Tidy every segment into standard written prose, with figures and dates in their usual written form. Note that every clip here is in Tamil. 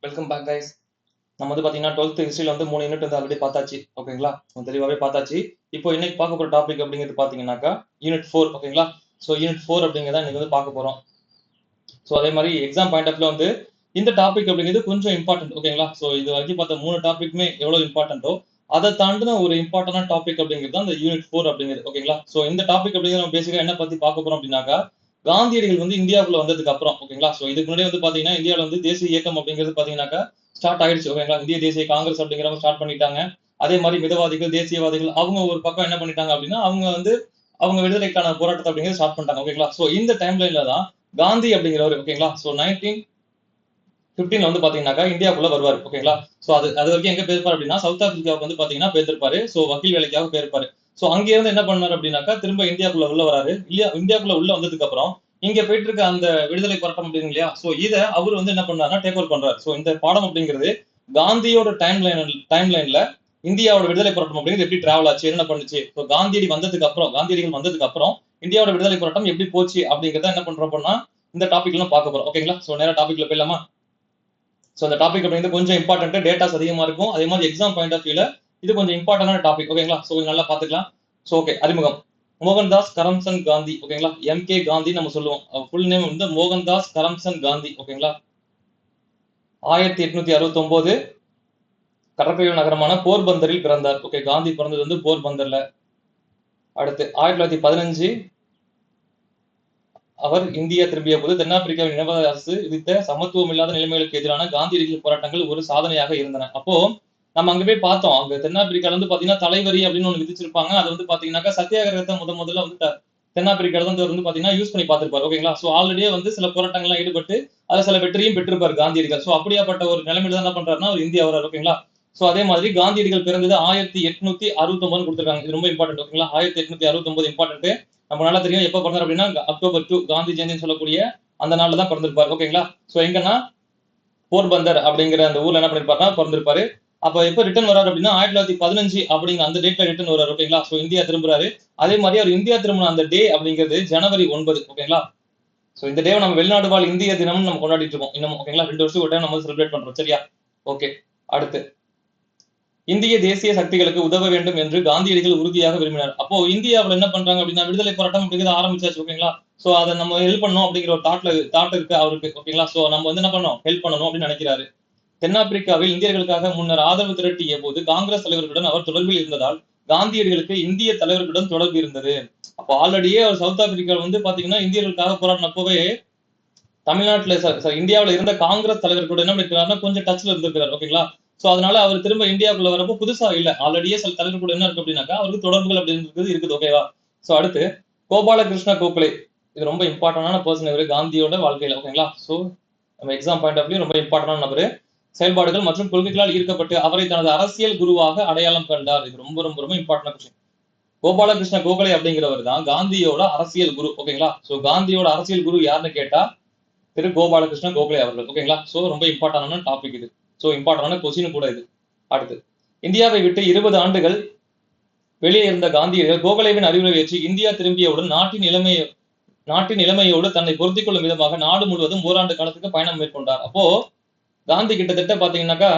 Welcome back guys. நம்ம வந்து பார்த்தீங்கன்னா 12th ஹிஸ்ட்ரியில் வந்து 3 யூனிட் வந்து ஆல்ரெடி பார்த்தாச்சு. ஓகேங்களா, தெளிவாகவே பார்த்தாச்சு. இப்போ இன்னைக்கு பார்க்க போகிற டாபிக் அப்படிங்கிறது பார்த்தீங்கன்னாக்கா யூனிட் 4. ஓகேங்களா, ஸோ யூனிட் 4 அப்படிங்கிறத இன்னைக்கு வந்து பார்க்க போகிறோம். ஸோ அதே மாதிரி எக்ஸாம் பாயிண்ட் ஆஃப்ல வந்து இந்த டாபிக் அப்படிங்கிறது கொஞ்சம் இம்பார்ட்டன்ட். ஓகேங்களா, ஸோ இது வரைக்கும் பார்த்த 3 டாபிக்மே எவ்வளோ இம்பார்ட்டன்ட்டோ அதை தாண்டின ஒரு இம்பார்ட்டன்டான டாபிக் அப்படிங்கிறது தான் இந்த யூனிட் 4 அப்படிங்கிறது. ஓகேங்களா, ஸோ இந்த டாபிக் அப்படிங்கிறது நம்ம பேசிக்காக என்ன பற்றி பார்க்க போகிறோம் அப்படின்னாக்கா, காந்தியடிகள் வந்து இந்தியாவுக்குள்ள வந்ததுக்கு அப்புறம். ஓகேங்களா, ஸோ இதுக்கு முன்னாடி வந்து பார்த்தீங்கன்னா இந்தியாவில் வந்து தேசிய இயக்கம் அப்படிங்கிறது பார்த்தீங்கன்னாக்கா ஸ்டார்ட் ஆயிடுச்சு. ஓகேங்களா, இந்திய தேசிய காங்கிரஸ் அப்படிங்கிறவங்க ஸ்டார்ட் பண்ணிட்டாங்க. அதே மாதிரி மிதவாதிகள், தேசியவாதிகள் அவங்க ஒரு பக்கம் என்ன பண்ணிட்டாங்க அப்படின்னா அவங்க வந்து அவங்க விடுதலைக்கான போராட்டத்தை அப்படிங்கிறது ஸ்டார்ட் பண்ணிட்டாங்க. ஓகேங்களா, ஸோ இந்த டைம்லைன்ல தான் காந்தி அப்படிங்கிறவர். ஓகேங்களா, ஸோ 1915 வந்து பாத்தீங்கன்னாக்கா இந்தியாவுக்குள்ள வருவார். ஓகேங்களா, ஸோ அது வரைக்கும் எங்க போயிருப்பாரு அப்படின்னா சவுத் ஆப்பிரிக்காவுக்கு வந்து பாத்தீங்கன்னா போயிருப்பாரு. ஸோ வக்கீல் வேலைக்காக போயிருப்பாரு. ஸோ அங்கே இருந்து என்ன பண்ணாரு அப்படின்னாக்கா திரும்ப இந்தியாவுக்குள்ள உள்ள வராரு. இல்லையா, இந்தியாவுக்குள்ள உள்ள வந்ததுக்கு அப்புறம் இங்க போயிட்டு இருக்க அந்த விடுதலை போராட்டம் அப்படிங்க இல்லையா, ஸோ இதை அவர் வந்து என்ன பண்ணாருன்னா டேக் ஓவர் பண்றாரு. ஸோ இந்த பாடம் அப்படிங்கிறது காந்தியோட டைம்லைன்ல இந்தியாவோட விடுதலை போராட்டம் அப்படிங்கிறது எப்படி டிராவல் ஆச்சு, என்ன பண்ணுச்சு, ஸோ காந்தியடிகள் வந்ததுக்கு அப்புறம் இந்தியாவோட விடுதலை போராட்டம் எப்படி போச்சு அப்படிங்கிறத என்ன பண்றோம் அப்படின்னா இந்த டாபிக்ல பார்க்க போறோம். ஓகேங்களா, ஸோ நேரா டாபிக்ல போயிடலாமா. ஸோ அந்த டாபிக் அப்படிங்கிறது கொஞ்சம் இம்பார்ட்டன்ட், டேட்டாஸ் அதிகமா இருக்கும். அதே மாதிரி எக்ஸாம் பாயிண்ட் ஆஃப் வியூல இது கொஞ்சம் இம்பார்ட்டன்டான டாபிக். ஓகேங்களா, ஸோ கொஞ்சம் நல்லா பார்த்துக்கலாம். ஸோ ஓகே, அறிமுகம். மோகன்தாஸ் கரம்சந்த் காந்தி. ஓகேங்களா, MK காந்தி நம்ம சொல்லுவோம். ஃபுல் நேம் வந்து மோகன்தாஸ் கரம்சந்த் காந்தி. ஓகேங்களா, 1869 கடற்கரை நகரமான போர்பந்தரில் பிறந்தார். ஓகே, காந்தி பிறந்தது வந்து போர்பந்தர்ல. அடுத்து 1915 அவர் இந்தியா திரும்பிய போது தென்னாப்பிரிக்காவின் இனவாத அரசு விதித்த சமத்துவம் இல்லாத நிலைமைகளுக்கு எதிரான காந்தியடிகள் போராட்டங்கள் ஒரு சாதனையாக இருந்தன. அப்போ நம்ம அங்க போய் பார்த்தோம், அங்க தென்னாப்பிரிக்கால வந்து பாத்தீங்கன்னா தலைவரி அப்படின்னு ஒண்ணு விதிச்சிருப்பாங்க. அது வந்து பாத்தீங்கன்னாக்கா சத்தியாகிரகத்தை முதல்ல வந்து தென்னாப்பிரிக்கால வந்து பாத்தீங்கன்னா யூஸ் பண்ணி பார்த்திருப்பாரு. ஓகேங்களா, சோ ஆல்ரெடியே வந்து சில போராட்டங்கள்லாம் ஈடுபட்டு அதுல சில வெற்றியும் பெற்றிருப்பாரு காந்தியடிகள். சோ அப்படியாப்பட்ட ஒரு நிலைமையில தான் என்ன பண்றாருன்னா அவர் இந்தியா வர்றாரு. ஓகேங்களா, சோ அதே மாதிரி காந்தியடிகள் பிறந்தது 1869 கொடுத்திருக்காங்க. இது ரொம்ப இம்பார்ட்டன்ட். ஓகேங்களா, 1869 இம்பார்ட்டன்ட். நம்ம நல்லா தெரியும் எப்ப பிறந்தார் அப்படின்னா அக்டோபர் 2 காந்தி ஜெயந்தின்னு சொல்லக்கூடிய அந்த நாள்ல தான் பிறந்திருப்பாரு. ஓகேங்களா, சோ எங்கன்னா போர்பந்தர் அப்படிங்கிற அந்த ஊர்ல என்ன பண்ணிருப்பாருன்னா பிறந்திருப்பாரு. அப்ப எப்ப ரிட்டர்ன் வராரு அப்படின்னா 1915 அப்படிங்கிற அந்த டேட்ல ரிட்டர்ன் வராரு. ஓகேங்களா, சோ இந்தியா திரும்புறாரு. அதே மாதிரி அவர் இந்தியா திரும்பின அந்த டே அப்படிங்கிறது ஜனவரி 9. ஓகேங்களா, சோ இந்த டே நம்ம வெளிநாடு வாழ் இந்திய தினம் நம்ம கொண்டாடிட்டு இருக்கோம் இன்னும். ஓகேங்களா, 2 வருஷம் ஒரு டைம் நம்ம செலிப்ரேட் பண்றோம். சரியா, ஓகே. அடுத்து இந்திய தேசிய சக்திகளுக்கு உதவ வேண்டும் என்று காந்தியடிகள் உறுதியாக விரும்பினார். அப்போ இந்தியாவில் என்ன பண்றாங்க அப்படின்னா விடுதலை போராட்டம் அப்படிங்கிறது ஆரம்பிச்சாச்சு. ஓகேங்களா, சோ அதை நம்ம ஹெல்ப் பண்ணணும் அப்படிங்கிற ஒரு தாட் இருக்கு அவருக்கு. ஓகேங்களா, சோ நம்ம வந்து என்ன பண்ணணும், ஹெல்ப் பண்ணணும் அப்படின்னு நினைக்கிறாரு. தென்னாப்பிரிக்காவில் இந்தியர்களுக்காக முன்னர் ஆதரவு திரட்டிய போது காங்கிரஸ் தலைவர்களுடன் அவர் தொடர்பில் இருந்ததால் காந்தியடிகளுக்கு இந்திய தலைவர்களுடன் தொடர்பு இருந்தது. அப்போ ஆல்ரெடியே அவர் சவுத் ஆப்பிரிக்காவில் வந்து பாத்தீங்கன்னா இந்தியர்களுக்காக போராடினப்பவே தமிழ்நாட்டுல இந்தியாவில இருந்த காங்கிரஸ் தலைவர் கூட என்ன பண்ணிருக்காருன்னா கொஞ்சம் டச்ல இருந்திருக்காரு. ஓகேங்களா, சோ அதனால அவர் திரும்ப இந்தியாவுக்குள்ள வரப்போ புதுசா இல்ல, ஆல்ரெடியே சில தலைவர் கூட என்ன இருக்கு அப்படின்னாக்கா அவருக்கு தொடர்புகள் அப்படின்றது இருக்குது. ஓகேவா, சோ அடுத்து கோபாலகிருஷ்ண கோகலே. இது ரொம்ப இம்பார்ட்டன்டான பர்சன் இவரு காந்தியோட வாழ்க்கையில. ஓகேங்களா, சோ நம்ம எக்ஸாம் பாயிண்ட் ஆஃப் வியூ ரொம்ப இம்பார்ட்டன்டான நபரு. செயல்பாடுகள் மற்றும் கொள்கைகளால் ஈர்க்கப்பட்டு அவரை தனது அரசியல் குருவாக அடையாளம் கண்டார். இது ரொம்ப ரொம்ப ரொம்ப இம்பார்ட்டன்ட் கொஸ்டின். கோபாலகிருஷ்ண கோகலே அப்படிங்கிறவர் தான் காந்தியோட அரசியல் குரு. ஓகேங்களா, சோ காந்தியோட அரசியல் குரு யாருன்னு கேட்டா திரு கோபாலகிருஷ்ண கோகலே அவர்கள். ஓகேங்களா, சோ ரொம்ப இம்பார்ட்டன்டான டாபிக் இது. சோ இம்பார்ட்டன்டான கொஸ்டின் கூட இது. அடுத்து இந்தியாவை விட்டு 20 ஆண்டுகள் வெளியே இருந்த காந்தியடிகள் கோகலேவின் அறிவுரை ஏற்று இந்தியா திரும்பியவுடன் நாட்டின் நிலைமையோடு தன்னை பொருத்திக் கொள்ளும் விதமாக நாடு முழுவதும் ஓராண்டு காலத்துக்கு பயணம் மேற்கொண்டார். அப்போ காந்தி கிட்டத்தட்ட பாத்தீங்கன்னாக்கா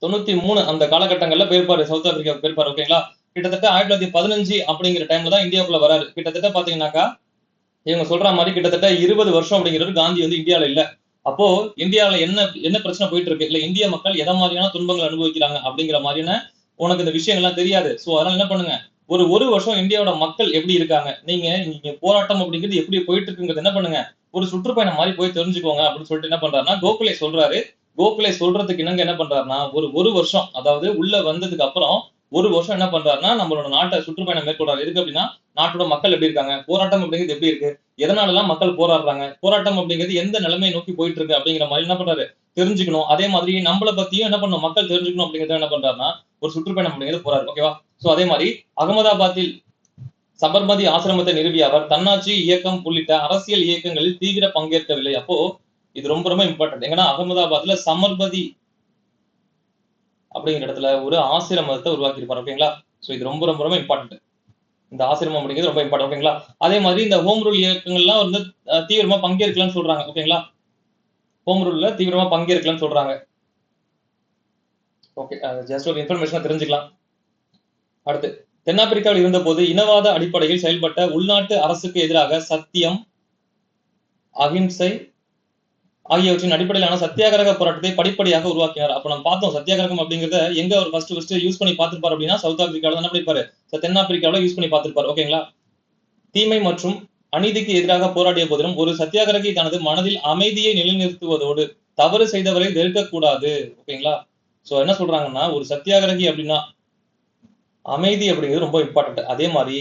93 அந்த காலகட்டங்கள்ல போயிருப்பாரு, சவுத் ஆப்பிரிக்கா போயிருப்பாரு. ஓகேங்களா, கிட்டத்தட்ட 1915 அப்படிங்கிற டைம்ல தான் இந்தியாவுக்குள்ள வராரு. கிட்டத்தட்ட பாத்தீங்கன்னாக்கா இவங்க சொல்ற மாதிரி கிட்டத்தட்ட 20 வருஷம் அப்படிங்கிறது காந்தி வந்து இந்தியாவில இல்ல. அப்போ இந்தியாவில என்ன என்ன பிரச்சனை போயிட்டு இருக்கு, இல்ல இந்திய மக்கள் எதை மாதிரியான துன்பங்கள் அனுபவிக்கிறாங்க அப்படிங்கிற மாதிரியான உனக்கு இந்த விஷயங்கள்லாம் தெரியாது. சோ அதனால என்ன பண்ணுங்க, ஒரு வருஷம் இந்தியாவோட மக்கள் எப்படி இருக்காங்க, நீங்க நீங்க போராட்டம் அப்படிங்கிறது எப்படி போயிட்டு இருக்குங்கிறது என்ன பண்ணுங்க, ஒரு சுற்றுப்பயணம் மாதிரி போய் தெரிஞ்சுக்கோங்க அப்படின்னு சொல்லிட்டு என்ன பண்றாருன்னா கோகலே சொல்றாரு. கோகலே சொல்றதுக்கு இணங்க என்ன பண்றாருன்னா ஒரு வருஷம், அதாவது உள்ள வந்ததுக்கு அப்புறம் ஒரு வருஷம் என்ன பண்றாருன்னா நம்மளோட நாட்டை சுற்றுப்பயணம் மேற்கொள்றாரு. எதுக்கு அப்படின்னா நாட்டோட மக்கள் எப்படி இருக்காங்க, போராட்டம் அப்படிங்கிறது எப்படி இருக்கு, எதனால எல்லாம் மக்கள் போராடுறாங்க, போராட்டம் அப்படிங்கிறது எந்த நிலைமையை நோக்கி போயிட்டு இருக்கு அப்படிங்கிற மாதிரி என்ன பண்றாரு தெரிஞ்சுக்கணும். அதே மாதிரி நம்மளை பத்தியும் என்ன பண்ணணும், மக்கள் தெரிஞ்சுக்கணும் அப்படிங்கிறத என்ன பண்றாருன்னா ஒரு சுற்றுப்பயணம் அப்படிங்கிறது போறாரு. ஓகேவா, சோ அதே மாதிரி அகமதாபாத்தில் சபர்மதி ஆசிரமத்தை நிறுவிய அவர் தன்னாட்சி இயக்கம் உள்ளிட்ட அரசியல் இயக்கங்களில் தீவிர பங்கேற்கவில்லை. அப்போ இது ரொம்ப ரொம்ப இம்பார்ட்டன்ட். எங்கன்னா அகமதாபாத்ல சமர்மதி அப்படிங்கிற இடத்துல ஒரு ஆசிரமத்தை உருவாக்கி இருப்பாரு. ஓகேங்களா, சோ இது ரொம்ப ரொம்ப ரொம்ப இம்பார்ட்டன்ட். இந்த ஆசிரமம் அப்படிங்கிறது ரொம்ப இம்பார்ட்டன்ட். ஓகேங்களா, அதே மாதிரி இந்த ஹோம் ரூல் இயக்கங்கள்லாம் வந்து தீவிரமா பங்கேற்கலாம்னு சொல்றாங்க. ஓகேங்களா, ஹோம் ரூல்ல தீவிரமா பங்கேற்கலன்னு சொல்றாங்க. ஓகே, ஜஸ்ட் ஒரு இன்ஃபர்மேஷனா தெரிஞ்சுக்கலாம். அடுத்து, தென்னாப்பிரிக்காவில் இருந்தபோது இனவாத அடிப்படையில் செயல்பட்ட உள்நாட்டு அரசுக்கு எதிராக சத்தியம், அகிம்சை ஆகியவற்றின் அடிப்படையிலான சத்தியாகிரக போராட்டத்தை படிப்படியாக உருவாக்கினார். அப்ப நம்ம பார்த்தோம் சத்தியாகிரகம் அப்படிங்கறத எங்க அவர் ஃபர்ஸ்ட் யூஸ் பண்ணி பார்த்திருப்பாரு அப்படின்னா சவுத் ஆப்பிரிக்காவில் என்ன பண்ணிருப்பாரு, தென்னாப்பிரிக்காவில் யூஸ் பண்ணி பார்த்திருப்பாரு. ஓகேங்களா. தீமை மற்றும் அநீதிக்கு எதிராக போராடிய போதிலும் ஒரு சத்தியாகிரகி தனது மனதில் அமைதியை நிலைநிறுத்துவதோடு தவறு செய்தவரை வெறுக்கக்கூடாது. ஓகேங்களா. சோ என்ன சொல்றாங்கன்னா, ஒரு சத்தியாகிரகி அப்படின்னா அமைதி அப்படிங்கிறது ரொம்ப இம்பார்ட்டன்ட். அதே மாதிரி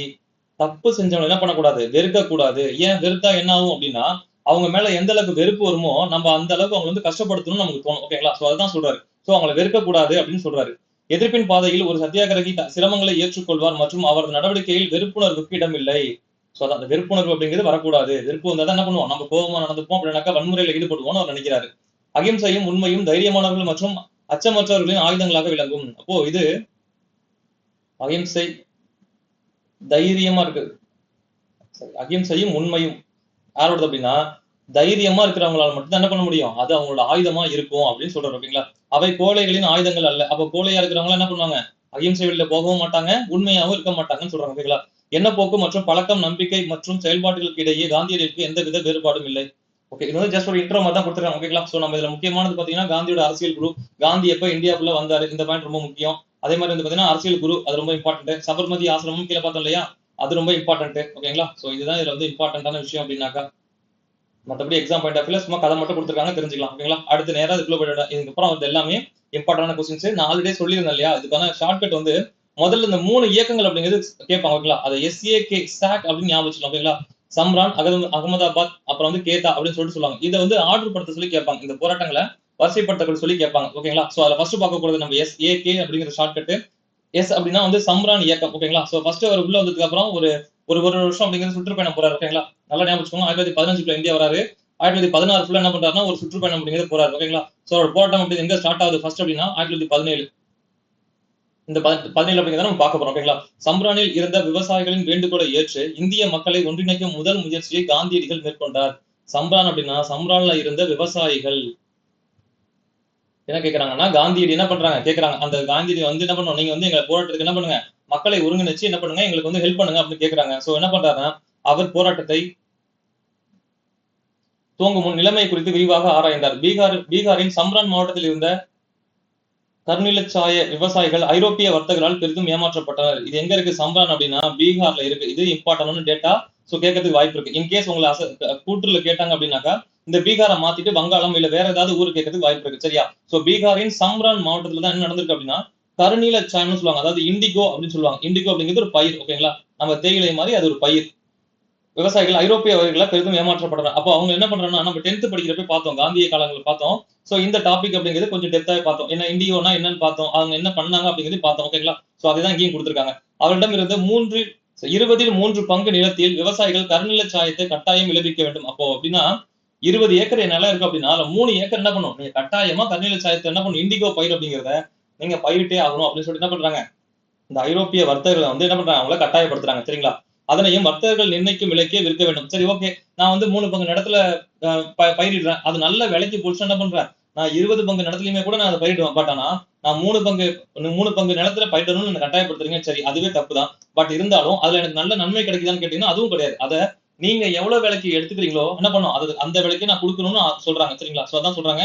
தப்பு செஞ்சவங்க என்ன பண்ணக்கூடாது, வெறுக்கக்கூடாது. ஏன் வெறுத்தா என்ன ஆகும் அப்படின்னா, அவங்க மேல எந்த அளவுக்கு வெறுப்பு வருமோ நம்ம அந்த அளவுக்கு அவங்க வந்து கஷ்டப்படுத்தணும்னு நமக்கு தோணும். ஓகேங்களா. சோ அதுதான் சொல்றாரு. சோ அவங்களை வெறுக்கக்கூடாது அப்படின்னு சொல்றாரு. எதிர்ப்பின் பாதையில் ஒரு சத்தியாகிரகி சிரமங்களை ஏற்றுக்கொள்வார் மற்றும் அவரது நடவடிக்கையில் வெறுப்புணர்வுக்கு இடமில்லை. சோ அதான் அந்த வெறுப்புணர்வு அப்படிங்கிறது வரக்கூடாது. வெறுப்பு வந்தா என்ன பண்ணுவோம், நம்ம கோபமா நடந்துப்போம், அப்படின்னாக்கா வன்முறையில ஈடுபடுவோம்னு அவர் நினைக்கிறாரு. அகிம்சையும் உண்மையும் தைரியமானவர்கள் மற்றும் அச்சமற்றவர்களின் ஆயுதங்களாக விளங்கும். அப்போ இது அகிம்சை தைரியமா இருக்கு. அகிம்சையும் உண்மையும் யாரோடது அப்படின்னா தைரியமா இருக்கிறவங்களால மட்டும் என்ன பண்ண முடியும், அது அவங்களோட ஆயுதமா இருக்கும் அப்படின்னு சொல்றாரு. ஓகேங்களா. அவை கோழைகளின் ஆயுதங்கள் அல்ல. அப்ப கோழையா இருக்கிறவங்க என்ன பண்ணுவாங்க, அகிம்சை வழியில போகவும் மாட்டாங்க, உண்மையாவும் இருக்க மாட்டாங்கன்னு சொல்றாங்க. ஓகேங்களா. எண்ணப்போக்கு மற்றும் பழக்கம், நம்பிக்கை மற்றும் செயல்பாடுகளுக்கு இடையே காந்தியடிகளுக்கு எந்தவித வேறுபாடும் இல்லை. ஓகே, இது வந்து ஜஸ்ட் ஒரு இன்ட்ரோ மாதிரி தான் கொடுத்துருக்காங்க. ஓகேங்களா. சோ நம்ம இதுல முக்கியமானது பாத்தீங்கன்னா காந்தியோட அரசியல் குரு, காந்தி எப்ப இந்தியாவுக்குள்ள வந்தாரு, இந்த பாயிண்ட் ரொம்ப முக்கியம். அதே மாதிரி வந்து பாத்தீங்கன்னா அரசியல் குரு, அது ரொம்ப இம்பார்ட்டன்ட். சபர்மதி ஆசிரமம் கீழே பார்த்தோம் இல்லையா, அது ரொம்ப இம்பார்ட்டன்ட். ஓகேங்களா. சோ இதுதான் இதுல வந்து இம்பார்ட்டன்டான விஷயம் அப்படின்னாக்கா. மற்றபடி எக்ஸாம் பாயிண்ட் ஆஃப் வியூல சும்மா கதை மட்டும் கொடுத்துருக்காங்க, தெரிஞ்சுக்கலாம். ஓகேங்களா. அடுத்து நேரா இதுக்குள்ள போயிட, இதுக்கப்புறம் வந்து எல்லாமே இம்பார்ட்டன்டான கொஸ்டின்ஸ். நான் ஆல்ரெடி சொல்லியிருந்தேன் இல்லையா, இதுக்கான ஷார்ட்கட் வந்து முதல்ல இந்த 3 இயக்கங்கள் அப்படிங்கிறது கேட்பாங்க. ஓகேங்களா. அதை SAK சாக் அப்படின்னு ஞாபகம் வச்சுக்கலாம். ஓகேங்களா. சம்ரான், அகமதாபாத், அப்புறம் வந்து கேதா அப்படின்னு சொல்லிட்டு சொல்லுவாங்க. இதை வந்து ஆர்டர் படுத்த சொல்லி கேட்பாங்க. இந்த போராட்டங்களை வரிசைப்படுத்த சொல்லி கேட்பாங்க. ஓகேங்களா. சோ அதுல ஃபர்ஸ்ட் பார்க்க கூடாது நம்ம SAK அப்படிங்கிற ஷார்ட்கட். எஸ் அப்படின்னா வந்து சம்ரான் இயக்கம். ஓகேங்களா. சோ ஃபர்ஸ்ட் அவர் உள்ள வந்ததுக்கு அப்புறம் ஒரு ஒரு ஒரு வருஷம் அப்படிங்கிறது சுற்றுப்பயணம் போறாரு. ஓகேங்களா. நல்லா ஞாபகம் வச்சுக்கோங்க. 1915 இந்தியா வராரு. 1916 ஃபுல்லா என்ன பண்றாருன்னா ஒரு சுற்றுப்பயணம் அப்படிங்கிறது போறாரு. ஓகேங்களா. சோ அவரோட போராட்டம் அப்படி எங்க ஸ்டார்ட் ஆகுது ஃபர்ஸ்ட் அப்படின்னா 1917. இந்த 17 அப்படிங்கிறத நம்ம பார்க்க போறோம். ஓகேங்களா. சம்ரானில் இருந்த விவசாயிகளின் வேண்டுகோளை ஏற்று இந்திய மக்களை ஒன்றிணைக்கும் முதல் முயற்சியை காந்தியடிகள் மேற்கொண்டார். சம்ரான் அப்படின்னா சம்ரான்ல இருந்த விவசாயிகள் என்ன கேக்குறாங்கன்னா, காந்தியடி என்ன பண்றாங்க கேக்குறாங்க. அந்த காந்தியடி வந்து என்ன பண்ணணும், நீங்க வந்து எங்க போராட்டத்துக்கு என்ன பண்ணுங்க, மக்களை ஒருங்கிணைச்சு என்ன பண்ணுங்க, எங்களுக்கு வந்து ஹெல்ப் பண்ணுங்க அப்படின்னு கேக்குறாங்க. சோ என்ன பண்றாருன்னா, அவர் போராட்டத்தை துவங்கும் முன் நிலைமை குறித்து விரிவாக ஆராய்ந்தார். பீகாரின் சம்ரான் மாவட்டத்தில் இருந்த கர்நிலச்சாய விவசாயிகள் ஐரோப்பிய வர்த்தகரால் பெரிதும் ஏமாற்றப்பட்டனர். இது எங்க இருக்கு சம்ரான் அப்படின்னா பீகார்ல இருக்கு. இது இம்பார்ட்டன்டான டேட்டா. சோ கேட்கறதுக்கு வாய்ப்பு இருக்கு. இன்கேஸ் உங்களை கூற்றுல கேட்டாங்க அப்படின்னாக்கா இந்த பீகாரை மாத்திட்டு வங்காளம் இல்ல வேற ஏதாவது ஊர் கேட்கறதுக்கு வாய்ப்பு இருக்கு. சரியா. சோ பீகாரின் சம்ரான் மாவட்டத்துல தான் என்ன நடந்திருக்கு அப்படின்னா கருநீலச்சாயம்னு சொல்லுவாங்க. அதாவது இண்டிகோ அப்படின்னு சொல்லுவாங்க. இண்டிகோ அப்படிங்கிறது ஒரு பயிர். ஓகேங்களா. நம்ம தேயிலை மாதிரி அது ஒரு பயிர். விவசாயிகள் ஐரோப்பிய வகைகளை பெரிதும் ஏமாற்றப்படுறாங்க. அப்போ அவங்க என்ன பண்றாங்கன்னா, நம்ம 10th படிக்கிறப்ப பார்த்தோம், காந்திய காலங்களில் பார்த்தோம். சோ இந்த டாபிக் அப்படிங்கிறது கொஞ்சம் டெப்தாவே பார்த்தோம். என்ன இண்டியோனா என்னன்னு பார்த்தோம், அவங்க என்ன பண்ணாங்க அப்படிங்கிறது பார்த்தோம். ஓகேங்களா. சோ அதுதான் இங்கேயும் கொடுத்திருக்காங்க. அவரிடம் இருந்த 20 3 பங்கு நிலத்தில் விவசாயிகள் கருநில சாயத்தை கட்டாயம் விளைவிக்க வேண்டும். அப்போ அப்படின்னா 20 ஏக்கர் நிலம் இருக்கு அப்படின்னா 3 ஏக்கர் என்ன பண்ணும், நீங்க கட்டாயமா கருநில சாயத்தை என்ன பண்ணும், இண்டிகோ பயிர் அப்படிங்கிறத நீங்க பயிரிட்டே ஆகணும் அப்படின்னு சொல்லிட்டு என்ன பண்றாங்க, இந்த ஐரோப்பிய வர்த்தகர்கள் வந்து என்ன பண்றாங்க, அவங்கள கட்டாயப்படுத்துறாங்க. சரிங்களா. அதனையும் வர்த்தகர்கள் நிர்ணயிக்கும் விலைக்கே விற்க வேண்டும். சரி, ஓகே, நான் வந்து 3 பங்கு நிலத்துல பயிரிடுறேன், அது நல்ல விலைக்கு போச்சு, என்ன பண்றேன், நான் 20 பங்கு நிலத்துலயுமே கூட நான் அதை பயிரிடுவேன். பட் ஆனா நான் 3 பங்கு நிலத்துல பயிரிடணும்னு எனக்கு கட்டாயப்படுத்துறீங்க. சரி, அதுவே தப்பு தான். பட் இருந்தாலும் அதுல எனக்கு நல்ல நன்மை கிடைக்குதான்னு கேட்டீங்கன்னா அதுவும் கிடையாது. அதை நீங்க எவ்வளவு விலைக்கு எடுத்துக்கிறீங்களோ என்ன பண்ணும், அது அந்த விலைக்கு நான் கொடுக்கணும்னு சொல்றாங்க. சரிங்களா. சோ அதான் சொல்றாங்க,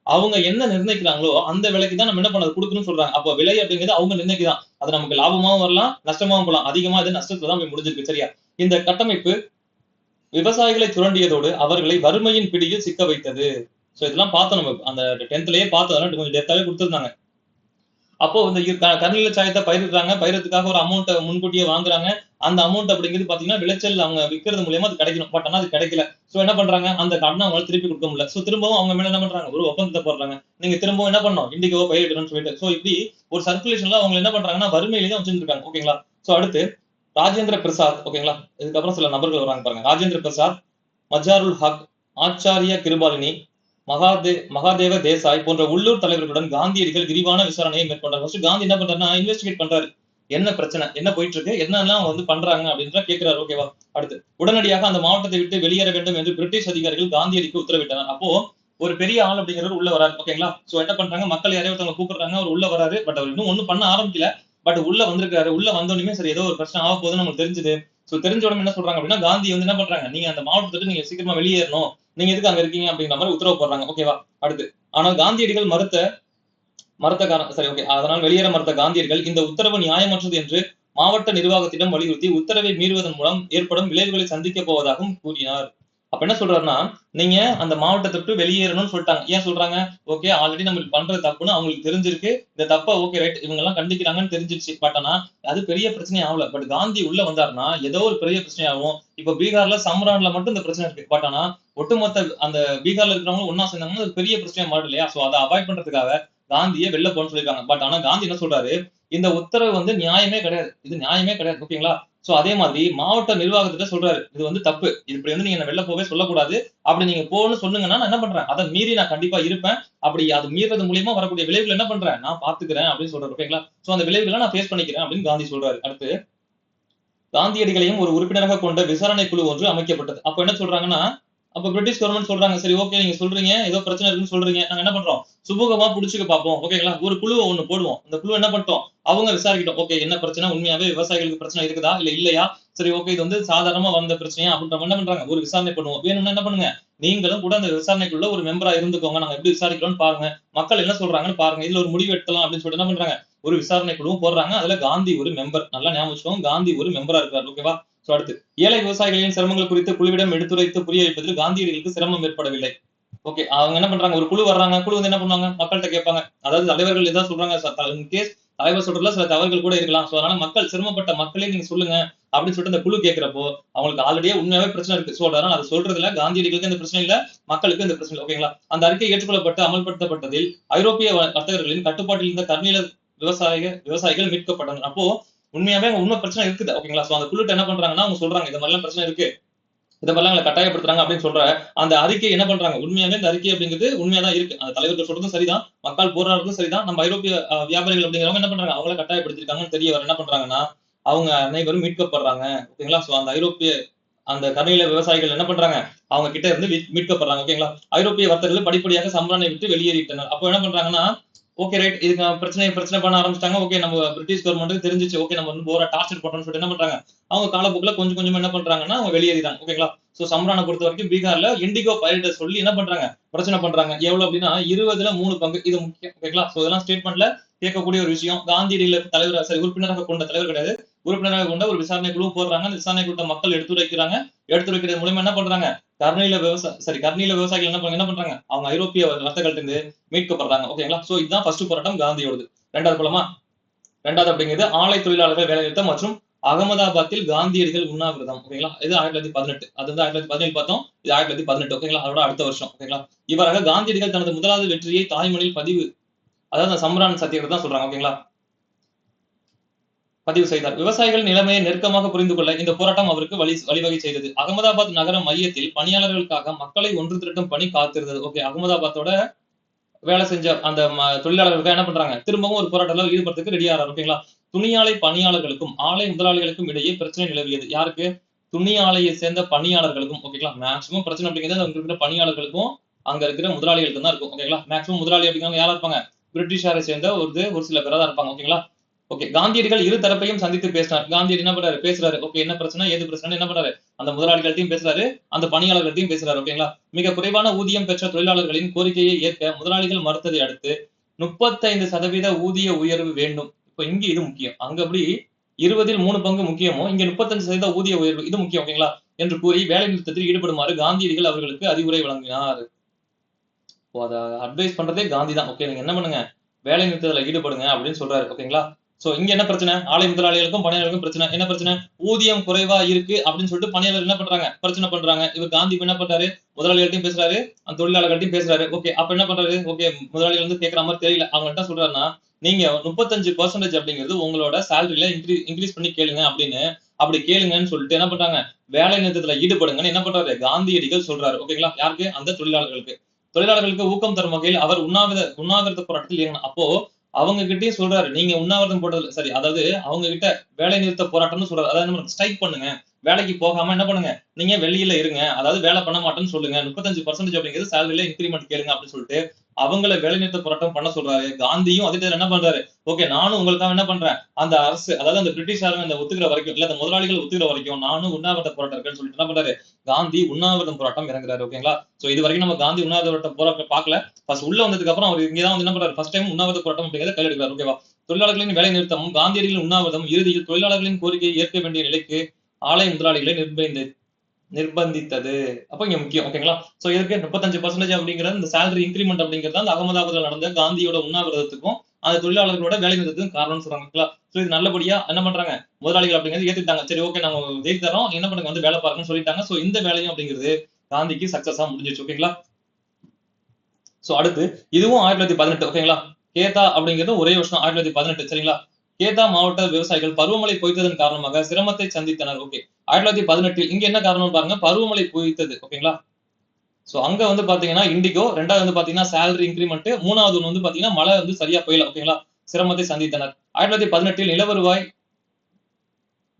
அவங்க என்ன நிர்ணயிக்கிறாங்களோ அந்த விலைக்கு தான் நம்ம என்ன பண்ணது கொடுக்கணும்னு சொல்றாங்க. அப்போ விலை அப்படிங்கிறது அவங்க நிர்ணயிக்குதான். அது நமக்கு லாபமாவும் வரலாம், நஷ்டமாவும் போகலாம். அதிகமா இது நஷ்டத்துல தான் போய் முடிஞ்சிருக்கு. சரியா. இந்த கட்டமைப்பு விவசாயிகளை சுரண்டியதோடு அவர்களை வறுமையின் பிடியில் சிக்க வைத்தது. சோ இதெல்லாம் பார்த்தோம் நம்ம அந்த 10thலயே பார்த்தோம். அதெல்லாம் கொஞ்சம் டெப்தாவே கொடுத்திருந்தாங்க. அப்போ இந்த கருநில சாயத்தை பயிரிடுறாங்க. பயிரத்துக்காக ஒரு அமௌண்ட் முன்கூட்டியே வாங்குறாங்க. அந்த அமௌண்ட் அப்படிங்கிறது பாத்தீங்கன்னா விளைச்சல் அவங்க விற்கிறது மூலியமா அது கிடைக்கணும். பட் ஆனா அது கிடைக்கல. சோ என்ன பண்றாங்க, அந்த கடனை அவங்களால திருப்பி கொடுக்க முடியல. சோ திரும்பவும் அவங்க மேல என்ன பண்றாங்க, ஒரு ஒப்பந்தத்தை போடுறாங்க. நீங்க திரும்பவும் என்ன பண்ணணும், இண்டிகோ பயிரிடணும்னு சொல்லிட்டு. சோ இப்படி ஒரு சர்க்குலேஷன்ல அவங்க என்ன பண்றாங்கன்னா வறுமையிலேயே தான் வச்சிருக்காங்க. ஓகேங்களா. சோ அடுத்து ராஜேந்திர பிரசாத். ஓகேங்களா. இதுக்கப்புறம் சில நபர்கள் வராங்க பாருங்க. ராஜேந்திர பிரசாத், மஜாருல் ஹக், ஆச்சாரியா கிருபாலினி, மகாதேவ தேசாய் போன்ற உள்ளூர் தலைவர்களுடன் காந்தியடிகள் விரிவான விசாரணையை மேற்கொண்டார். ஃபர்ஸ்ட் காந்தி என்ன பண்றாருன்னா இன்வெஸ்டிகேட் பண்றாரு. என்ன பிரச்சனை, என்ன போயிட்டு இருக்கு, என்னெல்லாம் வந்து பண்றாங்க அப்படின்ற கேட்கிறாரு. ஓகேவா. அடுத்து உடனடியாக அந்த மாவட்டத்தை விட்டு வெளியேற வேண்டும் என்று பிரிட்டிஷ் அதிகாரிகள் காந்தியடிக்கு உத்தரவிட்டனர். அப்போ ஒரு பெரிய ஆள் அப்படிங்கிறவர் உள்ள வராரு. ஓகேங்களா? சோ என்ன பண்றாங்க, மக்கள் யாரையோ ஒருத்தவங்க கூப்பிடுறாங்க. அவர் உள்ள வராரு. பட் அவர் இன்னும் ஒண்ணும் பண்ண ஆரம்பிக்கல. பட் உள்ள வந்திருக்காரு. உள்ள வந்தோனயுமே சரி ஏதோ ஒரு பிரச்சனை ஆக போகுதுன்னு நமக்கு தெரிஞ்சுது. சோ தெரிஞ்ச உடனே என்ன சொல்றாங்க அப்படின்னா, காந்தி வந்து என்ன பண்றாங்க, நீங்க அந்த மாவட்டத்த விட்டு நீங்க சீக்கிரமா வெளியேறணும். நீங்க எதுக்கு அங்க இருக்கீங்க அப்படிங்கிற மாரி உத்தரவு போடுறாங்க. ஓகேவா? அடுத்து. ஆனால் காந்தியடிகள் மறுத்த காரணம் சரி ஓகே. அதனால் வெளியேற மறுத்த காந்தியடிகள் இந்த உத்தரவு நியாயமற்றது என்று மாவட்ட நிர்வாகத்திடம் வலியுறுத்தி உத்தரவை மீறுவதன் மூலம் ஏற்படும் விளைவுகளை சந்திக்கப் போவதாகவும் கூறினார். அப்ப என்ன சொல்றாருன்னா, நீங்க அந்த மாவட்டத்தை விட்டு வெளியேறணும்னு சொல்லிட்டாங்க. ஏன் சொல்றாங்க? ஓகே ஆல்ரெடி நம்ம பண்றது தப்புன்னு அவங்களுக்கு தெரிஞ்சிருக்கு. இந்த தப்ப ஓகே ரைட் இவங்க எல்லாம் கண்டிக்கிறாங்கன்னு தெரிஞ்சிருச்சு. பட் ஆனா அது பெரிய பிரச்சனை ஆகல. பட் காந்தி உள்ள வந்தாருன்னா ஏதோ ஒரு பெரிய பிரச்சனை ஆகும். இப்ப பீகார்ல சம்ரான்ல மட்டும் இந்த பிரச்சனை இருக்கு. பட் ஆனா ஒட்டுமொத்த அந்த பீகார்ல இருக்கிறவங்க ஒன்னா சேர்ந்தாங்கன்னா அது பெரிய பிரச்சனையா மாறும் இல்லையா? சோ அதை அவாய்ட் பண்றதுக்காக காந்திய வெளில போன்னு சொல்லியிருக்காங்க. பட் ஆனா காந்தி என்ன சொல்றாரு, இந்த உத்தரவு வந்து நியாயமே கிடையாது. இது நியாயமே கிடையாது. ஓகேங்களா? சோ அதே மாதிரி மாவட்ட நிர்வாகத்திட்ட சொல்றாரு. இது வந்து தப்பு. இப்படி வந்து நீங்க என்ன வெளில போவே சொல்லக்கூடாது. அப்படி நீங்க போன்னு சொன்னீங்கன்னா நான் என்ன பண்றேன்? அத மீறி நான் கண்டிப்பா இருப்பேன். அப்படி அது மீறது மூலியமா வரக்கூடிய விளைவுகள் என்ன பண்றேன்? நான் பாத்துக்கிறேன் அப்படின்னு சொல்றாரு. ஓகேங்களா? சோ அந்த விளைவுகளை நான் ஃபேஸ் பண்ணிக்கிறேன் அப்படின்னு காந்தி சொல்றாரு. அடுத்து காந்தியடிகளையும் ஒரு உறுப்பினராக கொண்ட விசாரணை குழு ஒன்று அமைக்கப்பட்டது. அப்ப என்ன சொல்றாங்கன்னா, அப்ப பிரிட்டிஷ் கவர்மெண்ட் சொல்றாங்க, சரி ஓகே நீங்க சொல்றீங்க, ஏதோ பிரச்சனை இருக்குன்னு சொல்றீங்க. நாங்க என்ன பண்றோம்? சுமூகமா புடிச்சுக்க பார்ப்போம். ஓகேங்களா? ஒரு குழுவ ஒண்ணு போடுவோம். அந்த குழு என்ன பண்ணிட்டோம்? அவங்க விசாரிக்கட்டும். ஓகே என்ன பிரச்சனை? உண்மையாவே விவசாயிகளுக்கு பிரச்சனை இருக்குதா? இல்ல இல்லையா? சரி ஓகே இது வந்து சாதாரணமா வந்த பிரச்சனையா? அப்படின்ற மாதிரி என்ன பண்றாங்க? ஒரு விசாரணை பண்ணுவோம். வேணும்னா என்ன பண்ணுங்க? நீங்களும் கூட அந்த விசாரணைக்குள்ள ஒரு மெம்பரா இருந்துக்கோங்க. நாங்க எப்படி விசாரிக்கிறோம்னு பாருங்க. மக்கள் என்ன சொல்றாங்கன்னு பாருங்க. இதுல ஒரு முடிவு எடுக்கலாம் அப்படின்னு சொல்லிட்டு என்ன பண்றாங்க? ஒரு விசாரணை குழுவும் போடுறாங்க. அதுல காந்தி ஒரு மெம்பர். நல்லா ஞாபகம் வச்சுக்கோங்க. காந்தி ஒரு மெம்பரா இருக்காரு. ஓகேவா? சோ அடுத்து ஏழை விவசாயிகளின் சிரமங்கள் குறித்து குழுவிடம் எடுத்துரைத்து புரிய வைப்பதில் காந்தியடிகளுக்கு சிரமம் ஏற்படவில்லை. ஓகே அவங்க என்ன பண்றாங்க? ஒரு குழு வர்றாங்க. குழு வந்து என்ன பண்ணுவாங்க? மக்கள்கிட்ட கேட்பாங்க. அதாவது தலைவர்கள் ஏதாவது சொல்றாங்க. இன்கேஸ் தலைவர் சொல்றதுல சில தவறுகள் கூட இருக்கலாம். சோ அதனால மக்கள் சிரமப்பட்ட மக்களே நீங்க சொல்லுங்க அப்படின்னு சொல்லிட்டு அந்த குழு கேட்கிறப்போ அவங்களுக்கு ஆல்ரெடியே உண்மையாவே பிரச்சனை இருக்கு. சோ அதனால அதை சொல்றதுல காந்தியடிகளுக்கு இந்த பிரச்சனை இல்ல, மக்களுக்கு இந்த பிரச்சனை இல்லை. ஓகேங்களா? அந்த அறிக்கை ஏற்றுக்கொள்ளப்பட்டு அமல்படுத்தப்பட்டதில் ஐரோப்பிய வர்த்தகர்களின் கட்டுப்பாட்டில் இருந்த கர்நீல விவசாயிகள் மீட்கப்பட்டனர். அப்போ உண்மையாவே அங்க உண்மை பிரச்சனை இருக்குது. ஓகேங்களா? சோ அந்த குழுட்ட என்ன பண்றாங்கன்னா, அவங்க சொல்றாங்க இந்த மாதிரிலாம் பிரச்சனை இருக்கு. இந்த மாதிரிலாம் எங்களை கட்டாயப்படுத்துறாங்க அப்படின்னு சொல்ற அந்த அறிக்கை என்ன பண்றாங்க? உண்மையாவே இந்த அறிக்கை அப்படிங்கிறது உண்மையா தான் இருக்கு. அந்த தலைவர்கள் சொல்றதும் சரிதான். மக்கள் போராடுறதும் சரிதான். நம்ம ஐரோப்பிய வியாபாரிகள் அப்படிங்கிறவங்க என்ன பண்றாங்க? அவங்கள கட்டாயப்படுத்திருக்காங்கன்னு தெரிய வர என்ன பண்றாங்கன்னா, அவங்க அனைவரும் மீட்கப்படுறாங்க. ஓகேங்களா? சோ அந்த ஐரோப்பிய அந்த கர்நீல விவசாயிகள் என்ன பண்றாங்க? அவங்க கிட்ட இருந்து மீட்கப்படுறாங்க. ஓகேங்களா? ஐரோப்பிய வர்த்தகர்கள் படிப்படியாக சம்ரானை விட்டு வெளியேறிட்டனர். அப்போ என்ன பண்றாங்கன்னா, ஓகே ரைட். இதுக்கு பிரச்சனை பண்ண ஆரம்பிச்சுட்டாங்க. ஓகே நம்ம பிரிட்டிஷ் கவர்மெண்ட்டுக்கு தெரிஞ்சுச்சு. ஓகே நம்ம வந்து ஓவரா டார்ச்சர் பண்றோம்னு சொல்லிட்டு என்ன பண்றாங்க? அவங்க காலப்போக்குல கொஞ்சம் கொஞ்சமா என்ன பண்றாங்கன்னா, அவங்க வெளியேறிறாங்க. ஓகேங்களா? சோ சம்ரான பொறுத்தவரைக்கும் பீகார்ல இண்டிகோ பைரேட்ட சொல்லி என்ன பண்றாங்க? பிரச்சனை பண்றாங்க. எவ்வளவு அப்படின்னா 20ல 3 பங்கு. இது முக்கியம். ஓகேங்களா? சோ இதெல்லாம் ஸ்டேட்மெண்ட்ல கேட்கக்கூடிய ஒரு விஷயம். காந்தியடிகள தலைவர் சரி உறுப்பினராக கொண்ட தலைவர் கிடையாது. உறுப்பினராக கொண்ட ஒரு விசாரணை குழு போடுறாங்க. அந்த விசாரணை குழுட்ட மக்கள் எடுத்துரைக்கிறாங்க. எடுத்துரைக்கிறது மூலியமா என்ன பண்றாங்க? கர்நீல விவசாயிகள் என்ன பண்றாங்க? அவங்க ஐரோப்பிய வர்த்தகர்கள்ட்ட இருந்து மீட்கப்படுறாங்க. ஓகேங்களா? சோ இதுதான் ஃபர்ஸ்ட் போராட்டம் காந்தியோடது. 2வது போலாமா? 2வது அப்படிங்கிறது ஆலை தொழிலாளர்கள் வேலைநிறுத்தம் மற்றும் அகமதாபாத்தில் காந்தியடிகள் உண்ணாவிரதம். ஓகேங்களா? இது 1918. அது வந்து 1917 பார்த்தோம். இது 1918. ஓகேங்களா? அதோட அடுத்த வருஷம். ஓகேங்களா? இவ்வாறாக காந்தியடிகள் தனது முதலாவது வெற்றியை தாய்மொழியில் அதாவது சம்ரான் சத்தியாகிரகம் தான் சொல்றாங்க. ஓகேங்களா? பதிவு செய்தார். விவசாயிகள் நிலைமையை நெருக்கமாக புரிந்து கொள்ள இந்த போராட்டம் அவருக்கு வழிவகை செய்தது. அகமதாபாத் நகர மையத்தில் பணியாளர்களுக்காக மக்களை ஒன்று திரட்டும் பணி காத்திருந்தது. ஓகே அகமதாபாத்தோட வேலை செஞ்ச அந்த தொழிலாளர்களுக்கு என்ன பண்றாங்க? திரும்பவும் ஒரு போராட்டத்தில் ஈடுபடுறதுக்கு ரெடி ஆறாரு. ஓகேங்களா? துணி ஆலை பணியாளர்களுக்கும் ஆலை முதலாளிகளுக்கும் இடையே பிரச்சனை நிலவியது. யாருக்கு? துணி ஆலையை சேர்ந்த பணியாளர்களுக்கும். ஓகேங்களா? மேக்சிமம் பிரச்சனை அப்படிங்கிறது அங்க இருக்கிற பணியாளர்களுக்கும் அங்க இருக்கிற முதலாளிகளுக்கும் தான் இருக்கும். ஓகேங்களா? மேக்சிமம் முதலாளி அப்படிங்கிறவங்க யாரா இருப்பாங்க? பிரிட்டிஷாரை சேர்ந்த ஒரு சில பேரா தான் இருப்பாங்க. ஓகேங்களா? ஓகே காந்தியடிகள் இரு தரப்பையும் சந்தித்து பேசினார். காந்தியடி என்ன பண்றாரு? பேசுறாரு. ஓகே என்ன பிரச்சனை? ஏது பிரச்சனை? என்ன பண்றாரு? அந்த முதலாளிகள்ட்டையும் பேசுறாரு. அந்த பணியாளர்கள்ட்டையும் பேசுறாரு. ஓகேங்களா? மிக குறைவான ஊதியம் பெற்ற தொழிலாளர்களின் கோரிக்கையை ஏற்க முதலாளிகள் மறுத்ததை அடுத்து 35% ஊதிய உயர்வு வேண்டும். இப்ப இங்க இது முக்கியம். அங்க அப்படி 20ல் 3 பங்கு முக்கியமோ, இங்க 35% ஊதிய உயர்வு இது முக்கியம். ஓகேங்களா? என்று கூறி வேலை நிறுத்தத்தில் ஈடுபடுமாறு காந்தியடிகள் அவர்களுக்கு அறிவுரை வழங்கினார். அத அட்வைஸ் பண்றதே காந்தி தான். ஓகே நீங்க என்ன பண்ணுங்க? வேலை நிறுத்தத்துல ஈடுபடுங்க அப்படின்னு சொல்றாரு. ஓகேங்களா? சோ இங்க என்ன பிரச்சனை? ஆலை முதலாளிகளுக்கும் பணியாளர்களுக்கும் பிரச்சனை. என்ன பிரச்சனை? ஊதியம் குறைவா இருக்கு அப்படின்னு சொல்லிட்டு பணியாளர்கள் என்ன பண்றாங்க? பிரச்சனை பண்றாங்க. இவர் காந்தி என்ன பண்றாரு? முதலாளிகள்ட்டையும் பேசுறாரு, அந்த தொழிலாளர்கள்ட்டையும் பேசுறாரு. ஓகே அப்ப என்ன பண்றாரு? ஓகே முதலாளிகள் வந்து கேட்கிற மாதிரி தெரியல. அவங்க என்ன சொல்றாருன்னா, நீங்க 35% அப்படிங்கிறது உங்களோட சேலரியில இன்கிரீஸ் பண்ணி கேளுங்க அப்படின்னு அப்படி கேளுங்கன்னு சொல்லிட்டு என்ன பண்றாங்க? வேலை நிறுத்தத்துல ஈடுபடுங்கன்னு என்ன பண்றாரு? காந்தியடிகள் சொல்றாரு. ஓகேங்களா? யாருக்கு? அந்த தொழிலாளர்களுக்கு. தொழிலாளர்களுக்கு ஊக்கம் தரும் வகையில் அவர் உண்ணாவிரத போராட்டத்தில் இயங்கினார். அப்போ அவங்க கிட்டயும் சொல்றாரு. நீங்க உண்ணாவிரதம் போட்டது சரி. அதாவது அவங்க கிட்ட வேலை நிறுத்த போராட்டம்னு சொல்றாரு. அதாவது ஸ்ட்ரைக் பண்ணுங்க. வேலைக்கு போகாம என்ன பண்ணுங்க, நீங்க வெளியில இருங்க, அதாவது வேலை பண்ண மாட்டேன்னு சொல்லுங்க, 35% அப்படிங்கிறது சேலரியில இன்கிரிமெண்ட் கேளுங்க அப்படின்னு சொல்லிட்டு அவங்கள வேலைநிறுத்த போராட்டம் பண்ண சொல்றாரு. காந்தியும் அதே நேரம் என்ன பண்றாரு, ஓகே நானும் உங்களுக்காக என்ன பண்றேன், அந்த அரசு அதாவது அந்த பிரிட்டிஷாருங்க அந்த ஒத்துக்கிற வரைக்கும் இல்ல அந்த முதலாளிகள் ஒத்துக்கிற வரைக்கும் நானும் உண்ணாவிரத போராட்டம் இருக்கேன்னு சொல்லிட்டு என்ன பண்றாரு, காந்தி உண்ணாவிரதம் போராட்டம் இறங்குறாரு. ஓகேங்களா? சோ இது வரைக்கும் நம்ம காந்தி உண்ணாவிரத போராட்டம் பார்க்கல. ஃபர்ஸ்ட் உள்ள வந்ததுக்கு அப்புறம் அவர் இங்கதான் வந்து என்ன பண்றாரு, ஃபர்ஸ்ட் டைம் உண்ணாவிரத போராட்டம் அப்படிங்கிறத கையில் எடுக்கிறார். ஓகேவா? தொழிலாளர்களின் வேலை நிறுத்தமும் காந்தியடிகளின் உண்ணாவிரதம் இறுதியில் தொழிலாளர்களின் கோரிக்கையை ஏற்க வேண்டிய நிலைக்கு ஆலை முதலாளிகளை நிர்பந்தித்தது. அப்ப இங்க முக்கியம். ஓகேங்களா? சோ இதுக்கு 35% அப்படிங்கிறது இந்த சேலரி இன்கிரிமெண்ட் அப்படிங்கிறது அந்த அகமதாபாத்ல நடந்த காந்தியோட உண்ணாவிரதத்துக்கும் அந்த தொழிலாளர்களோட வேலை நிறுத்தத்துக்கும் காரணம்னு சொல்றாங்க. சோ இது நல்லபடியா என்ன பண்றாங்க, முதலாளிகள் அப்படிங்கிறது ஏத்துக்கிட்டாங்க. சரி ஓகே நாங்க ஜெயித்து தரோம், என்ன பண்ணுங்க வந்து வேலை பாருங்கன்னு சொல்லிட்டாங்க. சோ இந்த வேலையும் அப்படிங்கிறது காந்திக்கு சக்சஸா முடிஞ்சிச்சு. ஓகேங்களா? சோ அடுத்து இதுவும் 1918. ஓகேங்களா? கேதா அப்படிங்கிறது ஒரே வருஷம் 1918. சரிங்களா? கேதா மாவட்ட விவசாயிகள் பருவமழை பொய்த்ததன் காரணமாக சிரமத்தை சந்தித்தனர். ஓகே 1918 இங்க என்ன காரணம் பாருங்க, பருவமழை பொய்த்தது. ஓகேங்களா? சோ அங்க வந்து பாத்தீங்கன்னா இண்டிகோ, ரெண்டாவது வந்து பாத்தீங்கன்னா சேலரி இன்கிரிமெண்ட், மூணாவது ஒன்று வந்து பாத்தீங்கன்னா மழை வந்து சரியா பெய்யல. ஓகேங்களா? சிரமத்தை சந்தித்தனர். 1918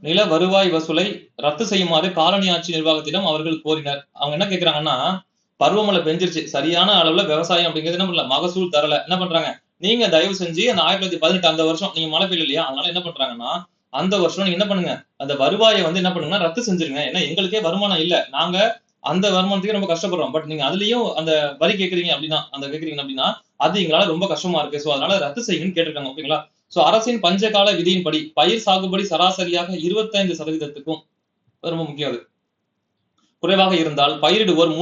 நில வருவாய் வசூலை ரத்து செய்யுமாறு காலனி ஆட்சி நிர்வாகத்திடம் அவர்கள் கோரினர். அவங்க என்ன கேக்குறாங்கன்னா, பருவமழை பெஞ்சிருச்சு, சரியான அளவுல விவசாயம் அப்படிங்கிறது என்ன பண்ணல, மகசூல் தரல, என்ன பண்றாங்க, நீங்க தயவு செஞ்சு அந்த 1918 அந்த வருஷம் நீங்க மழை பெய்யல இல்லையா, அதனால என்ன பண்றாங்கன்னா அந்த வருஷம் நீங்க என்ன பண்ணுங்க, அந்த வருவாயை வந்து என்ன பண்ணுங்கன்னா ரத்து செஞ்சிருங்க. ஏன்னா எங்களுக்கே வருமானம் இல்ல, நாங்க அந்த வருமானத்துக்கு ரொம்ப கஷ்டப்படுறோம். பட் நீங்க அதுலயும் அந்த வரி கேக்குறீங்க அப்படின்னா, அந்த கேக்குறீங்க அப்படின்னா அது எங்களால ரொம்ப கஷ்டமா இருக்கு. சோ அதனால ரத்து செய்யுங்கன்னு கேட்டிருக்காங்க. ஓகேங்களா? சோ அரசின் பஞ்சகால விதியின்படி பயிர் சாகுபடி சராசரியாக 25%க்கும் ரொம்ப முக்கியம் அது குறைவாக இருந்தால் பயிரிடுவோர்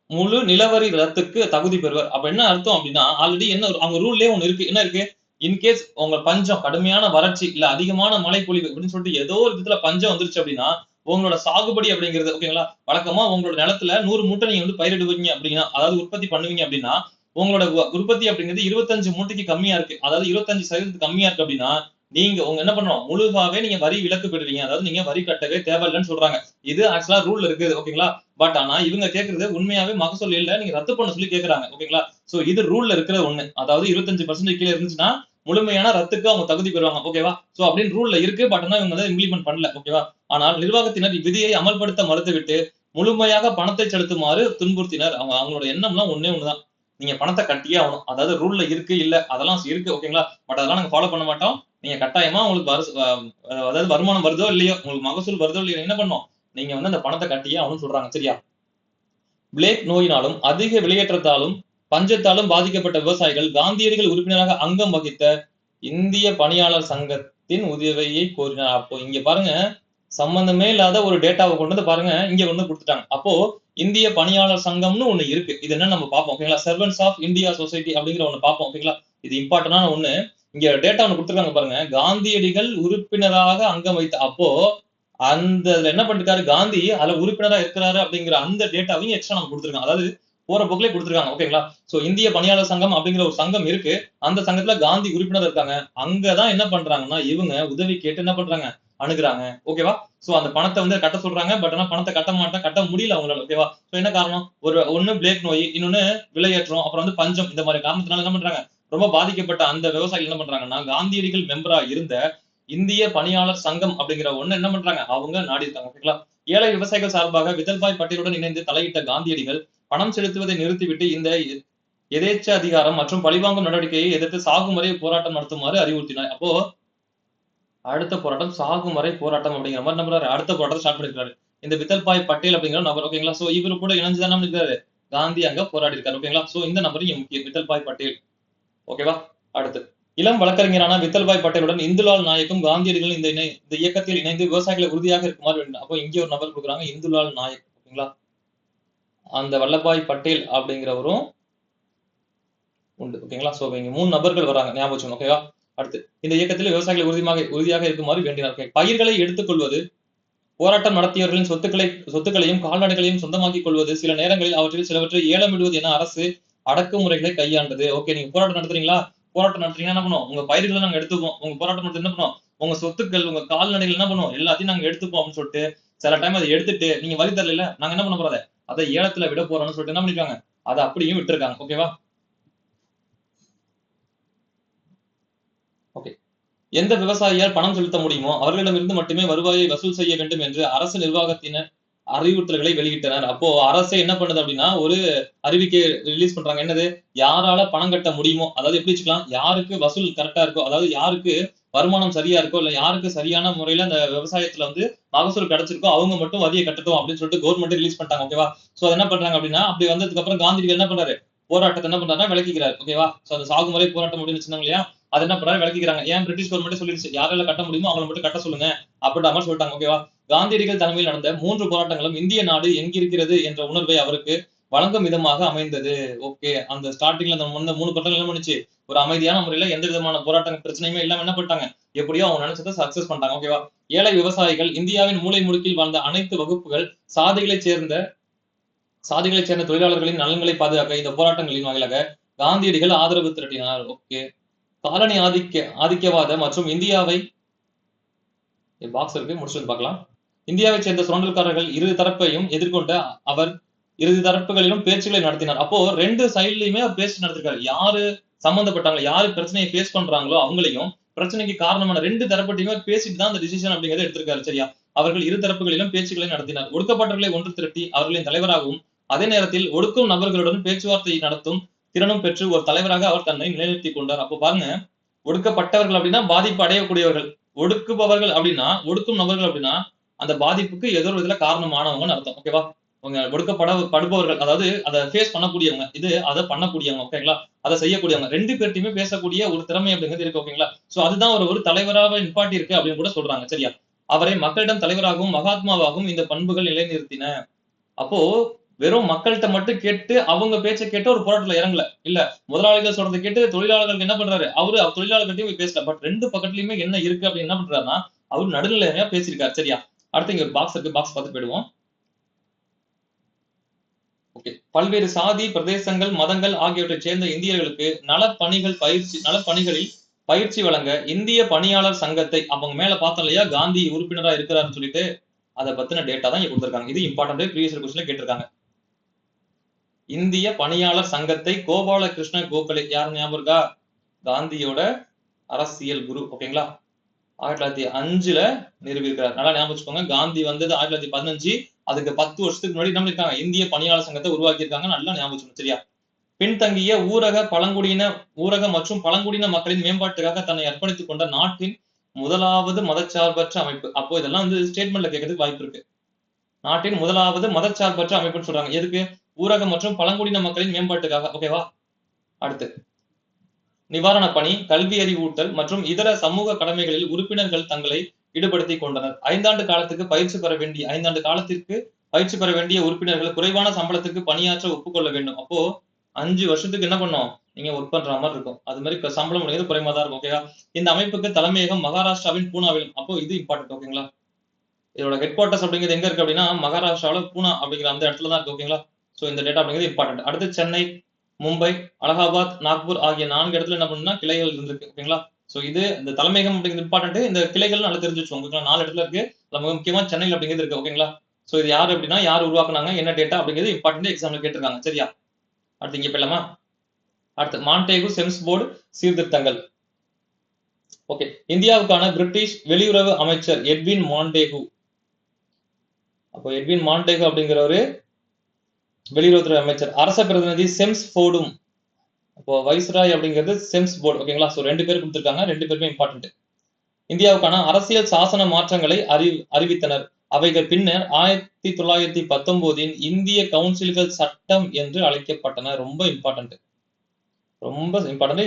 முழு நிலவரி ரத்துக்கு தகுதி பெறுவர். அப்ப என்ன அர்த்தம் அப்படின்னா ஆல்ரெடி என்ன அவங்க ரூல்லயே ஒண்ணு இருக்கு. என்ன இருக்கு, இன்கேஸ் உங்க பஞ்சம் கடுமையான வறட்சி இல்ல அதிகமான மழை பொழிவு அப்படின்னு சொல்லிட்டு ஏதோ ஒரு விதத்துல பஞ்சம் வந்துருச்சு அப்படின்னா உங்களோட சாகுபடி அப்படிங்கிறது ஓகேங்களா, வழக்கமா உங்களோட நிலத்துல 100 மூட்டை நீங்க வந்து பயிரிடுவீங்க அப்படின்னா அதாவது உற்பத்தி பண்ணுவீங்க அப்படின்னா உங்களோட உற்பத்தி அப்படிங்கிறது 25 மூட்டைக்கு கம்மியா இருக்கு, அதாவது 25% கம்மியா இருக்கு அப்படின்னா நீங்க உங்க என்ன பண்ணணும், முழுவாவே நீங்க வரி விலக்கு பெறுவீங்க, அதாவது நீங்க வரி கட்டவே தேவையில்லைன்னு சொல்றாங்க. இது ஆக்சுவலா ரூல் இருக்குது. ஓகேங்களா? பட் ஆனா இவங்க கேக்குறது உண்மையாவே மகசூல் இல்ல, நீங்க ரத்து பண்ண சொல்லி கேக்குறாங்க. ஓகேங்களா? சோ இது ரூல்ல இருக்கிற ஒண்ணு, அதாவது 25% கீழே இருந்துச்சுன்னா முழுமையான ரத்துக்கு அவங்க தகுதி பெறுவாங்க. ஓகேவா? சோ அப்படின்னு ரூல்ல இருக்கு. பட் ஆனா இவங்க இம்ப்ளிமெண்ட் பண்ணல. ஓகேவா? ஆனால் நிர்வாகத்தினர் இவ்விதியை அமல்படுத்த மறுத்துவிட்டு முழுமையாக பணத்தை செலுத்துமாறு துன்புறுத்தினர். அவங்களோட எண்ணம்லாம் ஒண்ணே ஒண்ணுதான், நீங்க பணத்தை கட்டியே ஆகணும். அதாவது ரூல்ல இருக்கு இல்ல அதெல்லாம் இருக்கு. ஓகேங்களா? பட் அதெல்லாம் நாங்க ஃபாலோ பண்ண மாட்டோம். நீங்க கட்டாயமா உங்களுக்கு அதாவது வருமானம் வருதோ இல்லையோ, உங்களுக்கு மகசூல் வருதோ இல்லையோ என்ன பண்ணும், நீங்க வந்து அந்த பணத்தை கட்டியே ஆகணும்னு சொல்றாங்க. சரியா? பிளேக் நோயினாலும் அதிக வெளியேற்றத்தாலும் பஞ்சத்தாலும் பாதிக்கப்பட்ட விவசாயிகள் காந்தியடிகள் உறுப்பினராக அங்கம் வகித்த இந்திய பணியாளர் சங்கத்தின் உதவியை கோரினார். அப்போ இங்க பாருங்க, சம்பந்தமே இல்லாத ஒரு டேட்டாவை கொண்டு வந்து பாருங்க இங்க வந்து கொடுத்துட்டாங்க. அப்போ இந்திய பணியாளர் சங்கம்னு ஒண்ணு இருக்கு. இது என்ன நம்ம பார்ப்போம். ஓகேங்களா? சர்வன்ஸ் ஆஃப் இந்தியா சொசைட்டி அப்படிங்கிற ஒண்ணு பார்ப்போம். ஓகேங்களா? இது இம்பார்ட்டன்டான ஒண்ணு. இங்க டேட்டா ஒண்ணு கொடுத்துருக்காங்க பாருங்க, காந்தியடிகள் உறுப்பினராக அங்கம் வைத்த அப்போ அந்த என்ன பண்ணிருக்காரு காந்தி அதுல உறுப்பினரா இருக்கிறாரு அப்படிங்கிற அந்த டேட்டாவையும் எக்ஸ்ட்ரா நம்ம கொடுத்துருக்காங்க. அதாவது போற போக்குலயே கொடுத்துருக்காங்க. ஓகேங்களா? சோ இந்திய பணியாளர் சங்கம் அப்படிங்கிற ஒரு சங்கம் இருக்கு. அந்த சங்கத்துல காந்தி உறுப்பினர் இருக்காங்க. அங்கதான் என்ன பண்றாங்கன்னா இவங்க உதவி கேட்டு என்ன பண்றாங்க, அணுகுறாங்க. ஓகேவா? சோ அந்த பணத்தை வந்து கட்ட சொல்றாங்க. பட் ஆனா பணத்தை கட்ட முடியல அவங்களால. ஓகேவா? சோ என்ன காரணம், ஒண்ணு பிளேக் நோய், இன்னொன்னு விலையேற்றம், அப்புறம் வந்து பஞ்சம், இந்த மாதிரி காரணத்தினால என்ன பண்றாங்க, ரொம்ப பாதிக்கப்பட்ட அந்த விவசாயிகள் என்ன பண்றாங்கன்னா காந்தியடிகள் மெம்பரா இருந்த இந்திய பணியாளர் சங்கம் அப்படிங்கிற ஒண்ணு என்ன பண்றாங்க, அவங்க நாடி இருக்காங்க. ஓகேங்களா? ஏழை விவசாயிகள் சார்பாக விதல்பாய் பட்டேலுடன் இணைந்து தலையிட்ட காந்தியடிகள் பணம் செலுத்துவதை நிறுத்திவிட்டு இந்த எதேச்ச அதிகாரம் மற்றும் பழிவாங்கும் நடவடிக்கையை எதிர்த்து சாகும் வரை போராட்டம் நடத்துமாறு அறிவுறுத்தினார். அப்போ அடுத்த போராட்டம் சாகும் வரை போராட்டம் அப்படிங்கிற மாதிரி நம்புறாரு. அடுத்த போராட்டம் ஸ்டார்ட் பண்ணிருக்காரு இந்த விதல்பாய் பட்டேல் அப்படிங்கிற நபர். ஓகேங்களா? சோ இவரு கூட இணைஞ்சுதான் இருக்காரு காந்தி அங்க போராடி இருக்காரு. ஓகேங்களா? சோ இந்த நபர் இங்க முக்கியம், விதல்பாய் பட்டேல். ஓகேவா? அடுத்து இளம் வழக்கறிஞரான வித்தல்பாய் பட்டேலுடன் இந்துலால் நாயக்கும் காந்தியடிகள் இந்த இயக்கத்தில் இணைந்து விவசாயிகளை உறுதியாக இருக்குமாறு வேண்டும். அப்போ இங்கே ஒரு நபர் கொடுக்குறாங்க, இந்துலால் நாயக். ஓகேங்களா? அந்த வல்லபாய் பட்டேல் அப்படிங்கிறவரும் உண்டு. ஓகேங்களா? சோ இங்க 3 நபர்கள் வராங்க, ஞாபகம் வச்சுக்கணும். ஓகேவா? அடுத்து இந்த இயக்கத்தில் விவசாயிகளை உறுதியாக இருக்குமாறு வேண்டினார். பயிர்களை எடுத்துக்கொள்வது, போராட்டம் நடத்தியவர்களின் சொத்துக்களையும் கால்நடைகளையும் சொந்தமாக்கிக் கொள்வது, சில நேரங்களில் அவற்றில் சிலவற்றை ஏலமிடுவது என அரசு அடக்குமுறைகளை கையாண்டது. ஓகே நீங்க போராட்டம் நடத்துறீங்களா, போராட்டம் நடத்துறீங்கன்னா என்ன பண்ணுவோம், உங்க பயிர்களை நாங்க எடுத்துப்போம், உங்க போராட்டம் நடத்த என்ன பண்ணுவோம், உங்க சொத்துக்கள் உங்க கால்நடைகள் என்ன பண்ணுவோம் எல்லாத்தையும் நாங்க எடுத்துப்போம் அப்படின்னு சொல்லிட்டு சில டைம் அதை எடுத்துட்டு நீங்க வரி தரல நாங்க என்ன பண்ண போறோம், அதை ஏலத்துல விட போறோம்னு சொல்லிட்டு என்ன பண்ணிருக்காங்க, அதை அப்படியும் விட்டுருக்காங்க. ஓகேவா? ஓகே எந்த விவசாயியால் பணம் செலுத்த முடியுமோ அவர்களிடமிருந்து மட்டுமே வருவாயை வசூல் செய்ய வேண்டும் என்று அரசு நிர்வாகத்தினர் அறிவுறுத்தல்களை வெளியிட்டனர். அப்போ அரசே என்ன பண்ணுது அப்படின்னா ஒரு அறிவிக்கை ரிலீஸ் பண்றாங்க. என்னது? யாரால பணம் கட்ட முடியுமோ, அதாவது எப்படி வச்சுக்கலாம், யாருக்கு வசூல் கரெக்டா இருக்கோ, அதாவது யாருக்கு வருமானம் சரியா இருக்கோ, இல்ல யாருக்கு சரியான முறையில அந்த விவசாயத்துல வந்து மகசூல் கிடைச்சிருக்கோ அவங்க மட்டும் வரியை கட்டட்டும் அப்படின்னு சொல்லிட்டு கவர்மெண்ட் ரிலீஸ் பண்ணிட்டாங்க. ஓகேவா? சோ அது என்ன பண்றாங்க அப்படின்னா, அப்படி வந்ததுக்கு அப்புறம் காந்திஜி என்ன பண்றாரு? போராட்டத்தை என்ன பண்றாருன்னா விலக்கிக்கிறாரு. ஓகேவா? சோ அந்த சாகுமுறை போராட்டம் அப்படின்னு சொன்னாங்க இல்லையா? அது என்ன பண்றாரு? விலக்கிக்கிறாங்க. ஏன்? பிரிட்டிஷ் கவர்மெண்ட் சொல்லிருச்சு, யாரால கட்ட முடியுமோ அவங்களை மட்டும் கட்ட சொல்லுங்க அப்படின்ற மாதிரி சொல்லிட்டாங்க. ஓகேவா? காந்தியடிகள் தலைமையில் நடந்த 3 போராட்டங்களும் இந்திய நாடு எங்கிருக்கிறது என்ற உணர்வை அவருக்கு வழங்கும் விதமாக அமைந்தது. ஓகே. அந்த ஸ்டார்டிங்ல அந்த 3 போராட்டங்கள் என்ன பண்ணுச்சு? ஒரு அமைதியான முறையில எந்த விதமான போராட்ட பிரச்சனையுமே இல்லாம என்ன பண்ணிட்டாங்க? எப்படியோ அவங்க நினைச்சதை சக்சஸ் பண்ணிட்டாங்க. ஓகேவா? ஏழை விவசாயிகள், இந்தியாவின் மூலை முடுக்கில் வாழ்ந்த அனைத்து வகுப்புகள், சாதிகளைச் சேர்ந்த சாதிகளைச் சேர்ந்த தொழிலாளர்களின் நலன்களை பாதுகாக்க இந்த போராட்டங்களின் வாயிலாக காந்தியடிகள் ஆதரவு திரட்டினார். ஓகே. காலனி ஆதிக்கவாத மற்றும் இந்தியாவை பாக்ஸ் இருக்கு, முடிச்சுட்டு பார்க்கலாம். இந்தியாவைச் சேர்ந்த சுரண்டல்காரர்கள் இரு தரப்பையும் எதிர்கொண்ட அவர் இரு தரப்புகளிலும் பேச்சுக்களை நடத்தினார். அப்போ 2 சைட்லயுமே அவர் பேச்சு நடத்திருக்காரு. யாரு சம்பந்தப்பட்டாங்க, யாரு பிரச்சனையை ஃபேஸ் பண்றாங்களோ அவங்களையும், பிரச்சனைக்கு காரணமான 2 தரப்பட்டையுமே பேசிட்டு தான் அந்த டிசிஷன் அப்படிங்கறத எடுத்திருக்காரு. சரியா? அவர்கள் இரு தரப்புகளிலும் பேச்சுக்களை நடத்தினார். ஒடுக்கப்பட்டவர்களை ஒன்று திரட்டி அவர்களின் தலைவராகவும், அதே நேரத்தில் ஒடுக்கும் நபர்களுடன் பேச்சுவார்த்தை நடத்தும் திறனும் பெற்று ஒரு தலைவராக அவர் தன்னை நிலைநிறுத்திக் கொண்டார். அப்போ பாருங்க, ஒடுக்கப்பட்டவர்கள் அப்படின்னா பாதிப்பு அடையக்கூடியவர்கள், ஒடுக்குபவர்கள் அப்படின்னா ஒடுக்கும் நபர்கள் அப்படின்னா அந்த பாதிப்புக்கு ஏதோ ஒரு இதுல காரணமானவங்கன்னு அர்த்தம். ஓகேவா? அவங்க ஒடுக்கப்படுபவர்கள், அதாவது அதை ஃபேஸ் பண்ணக்கூடியவங்க, இது அதை பண்ணக்கூடியவங்க. ஓகேங்களா? அதை செய்யக்கூடியவங்க 2 பேர்ட்டையுமே பேசக்கூடிய ஒரு திறமை அப்படிங்கிறது இருக்கு. ஓகேங்களா? சோ அதுதான் ஒரு தலைவராக நிப்பாட்டி இருக்கு அப்படின்னு கூட சொல்றாங்க. சரியா? அவரை மக்களிடம் தலைவராகவும் மகாத்மாவாகவும் இந்த பண்புகள் நிலைநிறுத்தின. அப்போ வெறும் மக்கள்கிட்ட மட்டும் கேட்டு அவங்க பேச்சை கேட்டு ஒரு போராட்டத்துல இறங்கல. இல்ல, முதலாளிகள் சொல்றதை கேட்டு தொழிலாளர்களுக்கு என்ன பண்றாரு? அவரு தொழிலாளர்கிட்டயும் போய் பேசல. பட் 2 பக்கத்துலயுமே என்ன இருக்கு அப்படின்னு என்ன பண்றாருன்னா, அவரு நடுநிலைமையா பேசியிருக்காரு. சரியா? அடுத்து இங்க ஒரு பாக்ஸ் இருக்கு, பாக்ஸ் பார்த்து போயிடுவோம். ஓகே. பல்வேறு சாதி, பிரதேசங்கள், மதங்கள் ஆகியவற்றைச் சேர்ந்த இந்தியர்களுக்கு நலப்பணிகளில் பயிற்சி வழங்க இந்திய பணியாளர் சங்கத்தை, அவங்க மேல பார்த்தோம் இல்லையா காந்தி உறுப்பினரா இருக்கிறாருன்னு சொல்லிட்டு, அதை பத்தின டேட்டா தான் இங்க கொடுத்திருக்காங்க. இது இம்பார்ட்டன்ட், ப்ரீவியஸ் கொஸ்டின்ல கேட்டிருக்காங்க. இந்திய பணியாளர் சங்கத்தை கோபாலகிருஷ்ண கோகலே, யார் ஞாபகம் இருக்கா? காந்தியோட அரசியல் குரு. ஓகேங்களா? 1905ல நிறுவியிருக்கிறார். நல்லா ஞாபகம் வச்சுக்கோங்க. காந்தி வந்தது 1915. அதுக்கு 10 வருஷத்துக்கு முன்னாடி என்ன பண்ணிருக்காங்க? இந்திய பணியாளர் சங்கத்தை உருவாக்கி இருக்காங்க. நல்லா ஞாபகம் வச்சுக்கணும். சரியா? பின்தங்கிய ஊரக மற்றும் பழங்குடியின மக்களின் மேம்பாட்டுக்காக தன்னை அர்ப்பணித்துக் கொண்ட நாட்டின் முதலாவது மதச்சார்பற்ற அமைப்பு. அப்போ இதெல்லாம் வந்து ஸ்டேட்மெண்ட்ல கேட்கறதுக்கு வாய்ப்பு இருக்கு. நாட்டின் முதலாவது மதச்சார்பற்ற அமைப்புன்னு சொல்றாங்க. எதுக்கு? ஊரக மற்றும் பழங்குடியின மக்களின் மேம்பாட்டுக்காக. ஓகேவா? அடுத்து நிவாரண பணி, கல்வி அறிவூட்டல் மற்றும் இதர சமூக கடமைகளில் உறுப்பினர்கள் தங்களை ஈடுபடுத்திக் கொண்டனர். 5 ஆண்டு காலத்திற்கு பயிற்சி பெற வேண்டிய உறுப்பினர்கள் குறைவான சம்பளத்துக்கு பணியாற்ற ஒப்புக்கொள்ள வேண்டும். அப்போ 5 வருஷத்துக்கு என்ன பண்ணும்? நீங்க ஒர்க் பண்ற மாதிரி இருக்கும். அது மாதிரி சம்பளம் அப்படிங்கிறது குறைவா தான் இருக்கும். ஓகேவா? இந்த அமைப்புக்கு தலைமையகம் மகாராஷ்டிராவின் பூனாவிலும். அப்போ இது இம்பார்ட்டன்ட். ஓகேங்களா? இதோட ஹெட் குவார்டர்ஸ் அப்படிங்கிறது எங்க இருக்கு அப்படின்னா மகாராஷ்டிராவில பூனா அப்படிங்கிற அந்த இடத்துல தான் இருக்கு. ஓகேங்களா? சோ இந்த டேட்டா அப்படிங்கிறது இம்பார்ட்டன்ட். அடுத்து சென்னை, மும்பை, அலகாபாத், நாக்பூர் ஆகிய 4 இடத்துல என்ன பண்ணுன்னா கிளைகள் இருந்திருக்கு. ஓகேங்களா? சோ இது இந்த தலைமையகம் அப்படிங்கிறது இம்பார்ட்டன்ட். இந்த கிளைகள் நல்லா தெரிஞ்சு வச்சுக்கோங்க. ஓகேங்களா? 4 இடத்துல இருக்கு. அதுல முக்கியமா சென்னையில் அப்படிங்கிறது இருக்கு. ஓகேங்களா? சோ இது யாரு அப்படின்னா யார் உருவாக்குனாங்க, என்ன டேட்டா அப்படிங்கிறது இம்பார்ட்டன்ட், எக்ஸாம்ல கேட்டிருக்காங்க. சரியா? அடுத்து இங்க போயிடலாமா? அடுத்து மாண்டேகு செம்ஸ் போர்டு சீர்திருத்தங்கள். ஓகே. இந்தியாவுக்கான பிரிட்டிஷ் வெளியுறவு அமைச்சர் எட்வின் மாண்டேகு. அப்போ எட்வின் மாண்டேகு அப்படிங்கிறவரு வெளியுறவுத்துறை அமைச்சர். அரச பிரதிநிதி செம்ஸ் போர்டும். அப்போ வைஸ்ராய் அப்படிங்கிறது செம்ஸ் போர்டு. ஓகேங்களா? சோ 2 பேர் கொடுத்திருக்காங்க. 2 பேருமே இம்பார்ட்டன்ட். இந்தியாவுக்கான அரசியல் சாசன மாற்றங்களை அறிவித்தனர். அவைகள் பின்னர் 1919 இந்திய கவுன்சில்கள் சட்டம் என்று அழைக்கப்பட்டன. ரொம்ப இம்பார்ட்டன்ட்.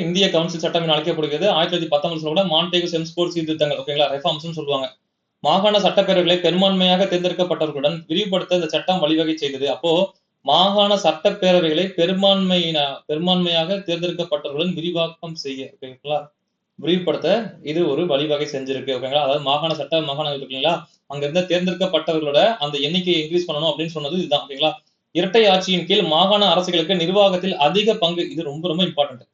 இந்திய கவுன்சில் சட்டம் என அழைக்கப்படுகிறது. 1919 கூட மாண்டேகு செம்ஸ் போர்டு சீர்திருத்தங்கள். ஓகேங்களா? ரெஃபார்ம்ஸ் சொல்லுவாங்க. மாகாண சட்டப்பேரவைகளை பெரும்பான்மையாக தேர்ந்தெடுக்கப்பட்டவர்களுடன் விரிவுபடுத்த இந்த சட்டம் வழிவகை செய்தது. அப்போ மாகாண சட்டப்பேரவைகளை பெரும்பான்மையாக தேர்ந்தெடுக்கப்பட்டவர்களுடன் விரிவாக்கம் செய்ய, ஓகேங்களா, விரிவுபடுத்த இது ஒரு வழிவகை செஞ்சிருக்கு. ஓகேங்களா? அதாவது மாகாணம் இருக்கு இல்லைங்களா, அங்க இருந்த தேர்ந்தெடுக்கப்பட்டவர்களோட அந்த எண்ணிக்கையை இன்க்ரீஸ் பண்ணணும் அப்படின்னு சொன்னது இதுதான். ஓகேங்களா? இரட்டை ஆட்சியின் கீழ் மாகாண அரசுகளுக்கு நிர்வாகத்தில் அதிக பங்கு. இது ரொம்ப ரொம்ப இம்பார்ட்டன்ட்.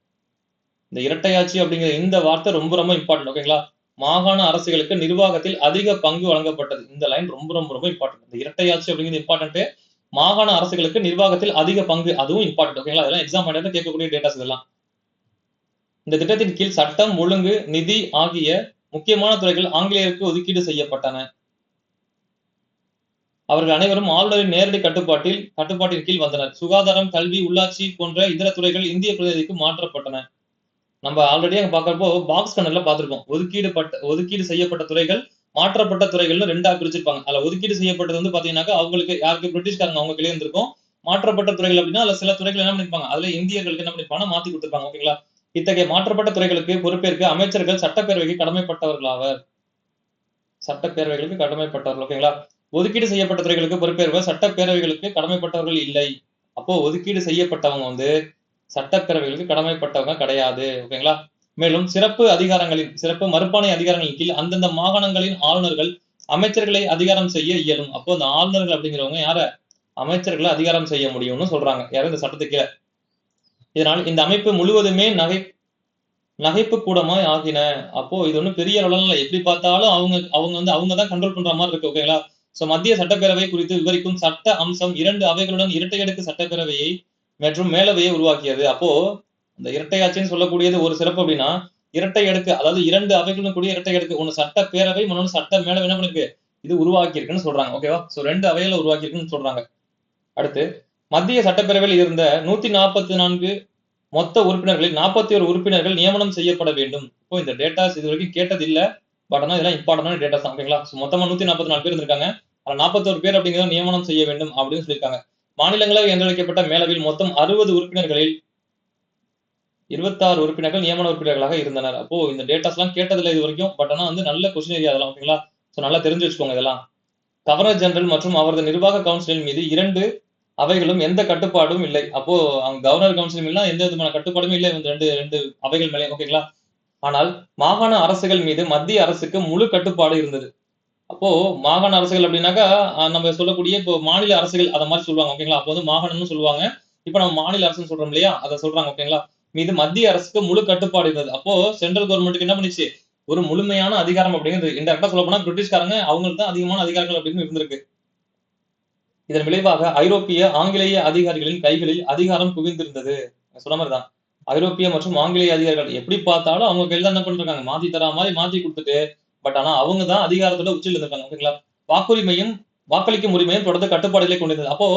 இந்த இரட்டை ஆட்சி அப்படிங்கிற இந்த வார்த்தை ரொம்ப ரொம்ப இம்பார்ட்டன்ட். ஓகேங்களா? மாகாண அரசுகளுக்கு நிர்வாகத்தில் அதிக பங்கு வழங்கப்பட்டது. இந்த லைன் ரொம்ப ரொம்ப ரொம்ப இம்பார்ட்டன்ட். இந்த இரட்டை ஆட்சி அப்படிங்கிறது இம்பார்ட்டன்ட். மாகாண அரசுகளுக்கு நிர்வாகத்தில் அதிக பங்கு, அதுவும் இம்பார்ட்டன்ட். ஓகேங்களா? இதெல்லாம் எக்ஸாம் பாயிண்ட்ல கேட்கக்கூடிய டேட்டாஸ் இதெல்லாம். இந்த திட்டத்தின் கீழ் சட்டம், ஒழுங்கு, நிதி ஆகிய முக்கியமான துறைகள் ஆங்கிலேயருக்கு ஒதுக்கீடு செய்யப்பட்டன. அவர்கள் அனைவரும் ஆளுநரின் நேரடி கட்டுப்பாட்டின் கீழ் வந்தனர். சுகாதாரம், கல்வி, உள்ளாட்சி போன்ற இதர துறைகள் இந்திய பிரதிநிதிக்கு மாற்றப்பட்டன. நம்ம ஆல்ரெடி அங்க பாக்குறப்போ பாக்ஸ் கணக்குல பார்த்திருப்போம். ஒதுக்கீடு செய்யப்பட்ட துறைகள், மாற்றப்பட்ட துறைகள்னு 2ஆ பிரிச்சிருப்பாங்க. அதுல ஒதுக்கீடு செய்யப்பட்டது வந்து பாத்தீங்கன்னாக்கா அவங்களுக்கு யாருக்கு பிரிட்டிஷ்காரங்க அவங்க கையில இருந்திருக்கும். மாற்றப்பட்ட துறைகள் அப்படின்னா அதுல சில துறைகள் என்ன பண்ணிருப்பாங்க, அதுல இந்தியர்களுக்கு என்ன பண்ணிருப்பாங்க மாத்தி கொடுத்திருப்பாங்க. ஓகேங்களா? இத்தகைய மாற்றப்பட்ட துறைகளுக்கு பொறுப்பேற்க அமைச்சர்கள் சட்டப்பேரவைக்கு கடமைப்பட்டவர்களாவர். சட்டப்பேரவைகளுக்கு கடமைப்பட்டவர்கள். ஓகேங்களா? ஒதுக்கீடு செய்யப்பட்ட துறைகளுக்கு பொறுப்பேற்பவர் சட்டப்பேரவைகளுக்கு கடமைப்பட்டவர்கள் இல்லை. அப்போ ஒதுக்கீடு செய்யப்பட்டவங்க வந்து சட்டப்பேரவைகளுக்கு கடமைப்பட்டவங்க கிடையாது. ஓகேங்களா? மேலும் சிறப்பு மறுப்பாணை அதிகாரங்களின் கீழ் அந்தந்த மாகாணங்களின் ஆளுநர்கள் அமைச்சர்களை அதிகாரம் செய்ய இயலும். அப்போ இந்த ஆளுநர்கள் அப்படிங்கிறவங்க யார அமைச்சர்களை அதிகாரம் செய்ய முடியும்னு சொல்றாங்க. யாரும் இந்த சட்டத்துக்கு கீழே. இதனால் இந்த அமைப்பு முழுவதுமே நகைப்பு கூடமாய் ஆகின. அப்போ இது ஒன்றும் பெரிய அளவுல இல்லை. எப்படி பார்த்தாலும் அவங்க தான் கண்ட்ரோல் பண்ற மாதிரி இருக்கு. ஓகேங்களா? சோ மத்திய சட்டப்பேரவை குறித்து விவரிக்கும் சட்ட அம்சம் 2 அவைகளுடன் இரட்டை அடுக்கு சட்டப்பேரவையை மற்றும் மேலவையை உருவாக்கியது. அப்போ இந்த இரட்டையாட்சின்னு சொல்லக்கூடியது ஒரு சிறப்பு அப்படின்னா இரட்டை அடுக்கு, அதாவது 2 அவைகளும் கூடிய இரட்டை அடுக்கு. ஒன்னு சட்டப்பேரவை, இன்னொன்னு சட்ட மேலவை என்ன பண்ணிருக்கு இது உருவாக்கி இருக்குன்னு சொல்றாங்க. ஓகேவா? சோ 2 அவைகளை உருவாக்கி இருக்குன்னு சொல்றாங்க. அடுத்து மத்திய சட்டப்பேரவையில் இருந்த 144 மொத்த உறுப்பினர்களில் 41 உறுப்பினர்கள் நியமனம் செய்யப்பட வேண்டும். இப்போ இந்த டேட்டாஸ் இது வரைக்கும் கேட்டது இல்ல. பட் ஆனா இதெல்லாம் இம்பார்ட்டன்டான டேட்டாஸ் தான். ஓகேங்களா? மொத்தமா 144 பேர் இருந்திருக்காங்க. ஆனா 41 பேர் அப்படிங்கிறத நியமனம் செய்ய வேண்டும் அப்படின்னு சொல்லியிருக்காங்க. மாநிலங்களவை என்றழைக்கப்பட்ட மேலவையில் மொத்தம் 60 உறுப்பினர்களில் 26 உறுப்பினர்கள் நியமன உறுப்பினர்களாக இருந்தனர். அப்போ இந்த டேட்டாஸ் எல்லாம் கேட்டதில்லை இது வரைக்கும். பட் ஆனா வந்து நல்ல கொஸ்டின் ஏரியா அதெல்லாம். ஓகேங்களா? சோ நல்லா தெரிஞ்சு வச்சுக்கோங்க இதெல்லாம். கவர்னர் ஜெனரல் மற்றும் அவரது நிர்வாக கவுன்சிலின் மீது 2 அவைகளும் எந்த கட்டுப்பாடும் இல்லை. அப்போ அவங்க கவர்னர் கவுன்சில் மீது எந்த விதமான கட்டுப்பாடுமே இல்லை இந்த ரெண்டு அவைகள் மேலே. ஓகேங்களா? ஆனால் மாகாண அரசுகள் மீது மத்திய அரசுக்கு முழு கட்டுப்பாடு இருந்தது. அப்போ மாகாண அரசுகள் அப்படின்னாக்கா நம்ம சொல்லக்கூடிய இப்போ மாநில அரசுகள் அத மாதிரி சொல்லுவாங்க. ஓகேங்களா? அப்போ வந்து மாகாணம்னு சொல்லுவாங்க. இப்ப நம்ம மாநில அரசுன்னு சொல்றோம் இல்லையா, அதை சொல்றாங்க. ஓகேங்களா? மீது மத்திய அரசுக்கு முழு கட்டுப்பாடு இருந்தது. அப்போ சென்ட்ரல் கவர்மெண்ட்டுக்கு என்ன பண்ணிச்சு ஒரு முழுமையான அதிகாரம் அப்படிங்கிறது. இன்டெரக்டா சொல்ல போனா பிரிட்டிஷ்காரங்க அவங்களுக்கு தான் அதிகமான அதிகாரங்கள் அப்படின்னு இருந்திருக்கு. இதன் விளைவாக ஆங்கிலேய அதிகாரிகளின் கைகளில் அதிகாரம் குவிந்திருந்தது. சொன்ன மாதிரிதான் ஐரோப்பிய மற்றும் ஆங்கிலேய அதிகாரிகள் எப்படி பார்த்தாலும் அவங்க கையில தான் என்ன பண்றாங்க மாத்தி தரா மாதிரி மாத்தி கொடுத்துட்டு, பட் ஆனா அவங்க தான் அதிகாரத்தோட உச்சியில் இருக்காங்க. ஓகேங்களா? வாக்களிக்கும் உரிமையும் தொடர்ந்து கட்டுப்பாடுகளை கொண்டிருந்தது. அப்போ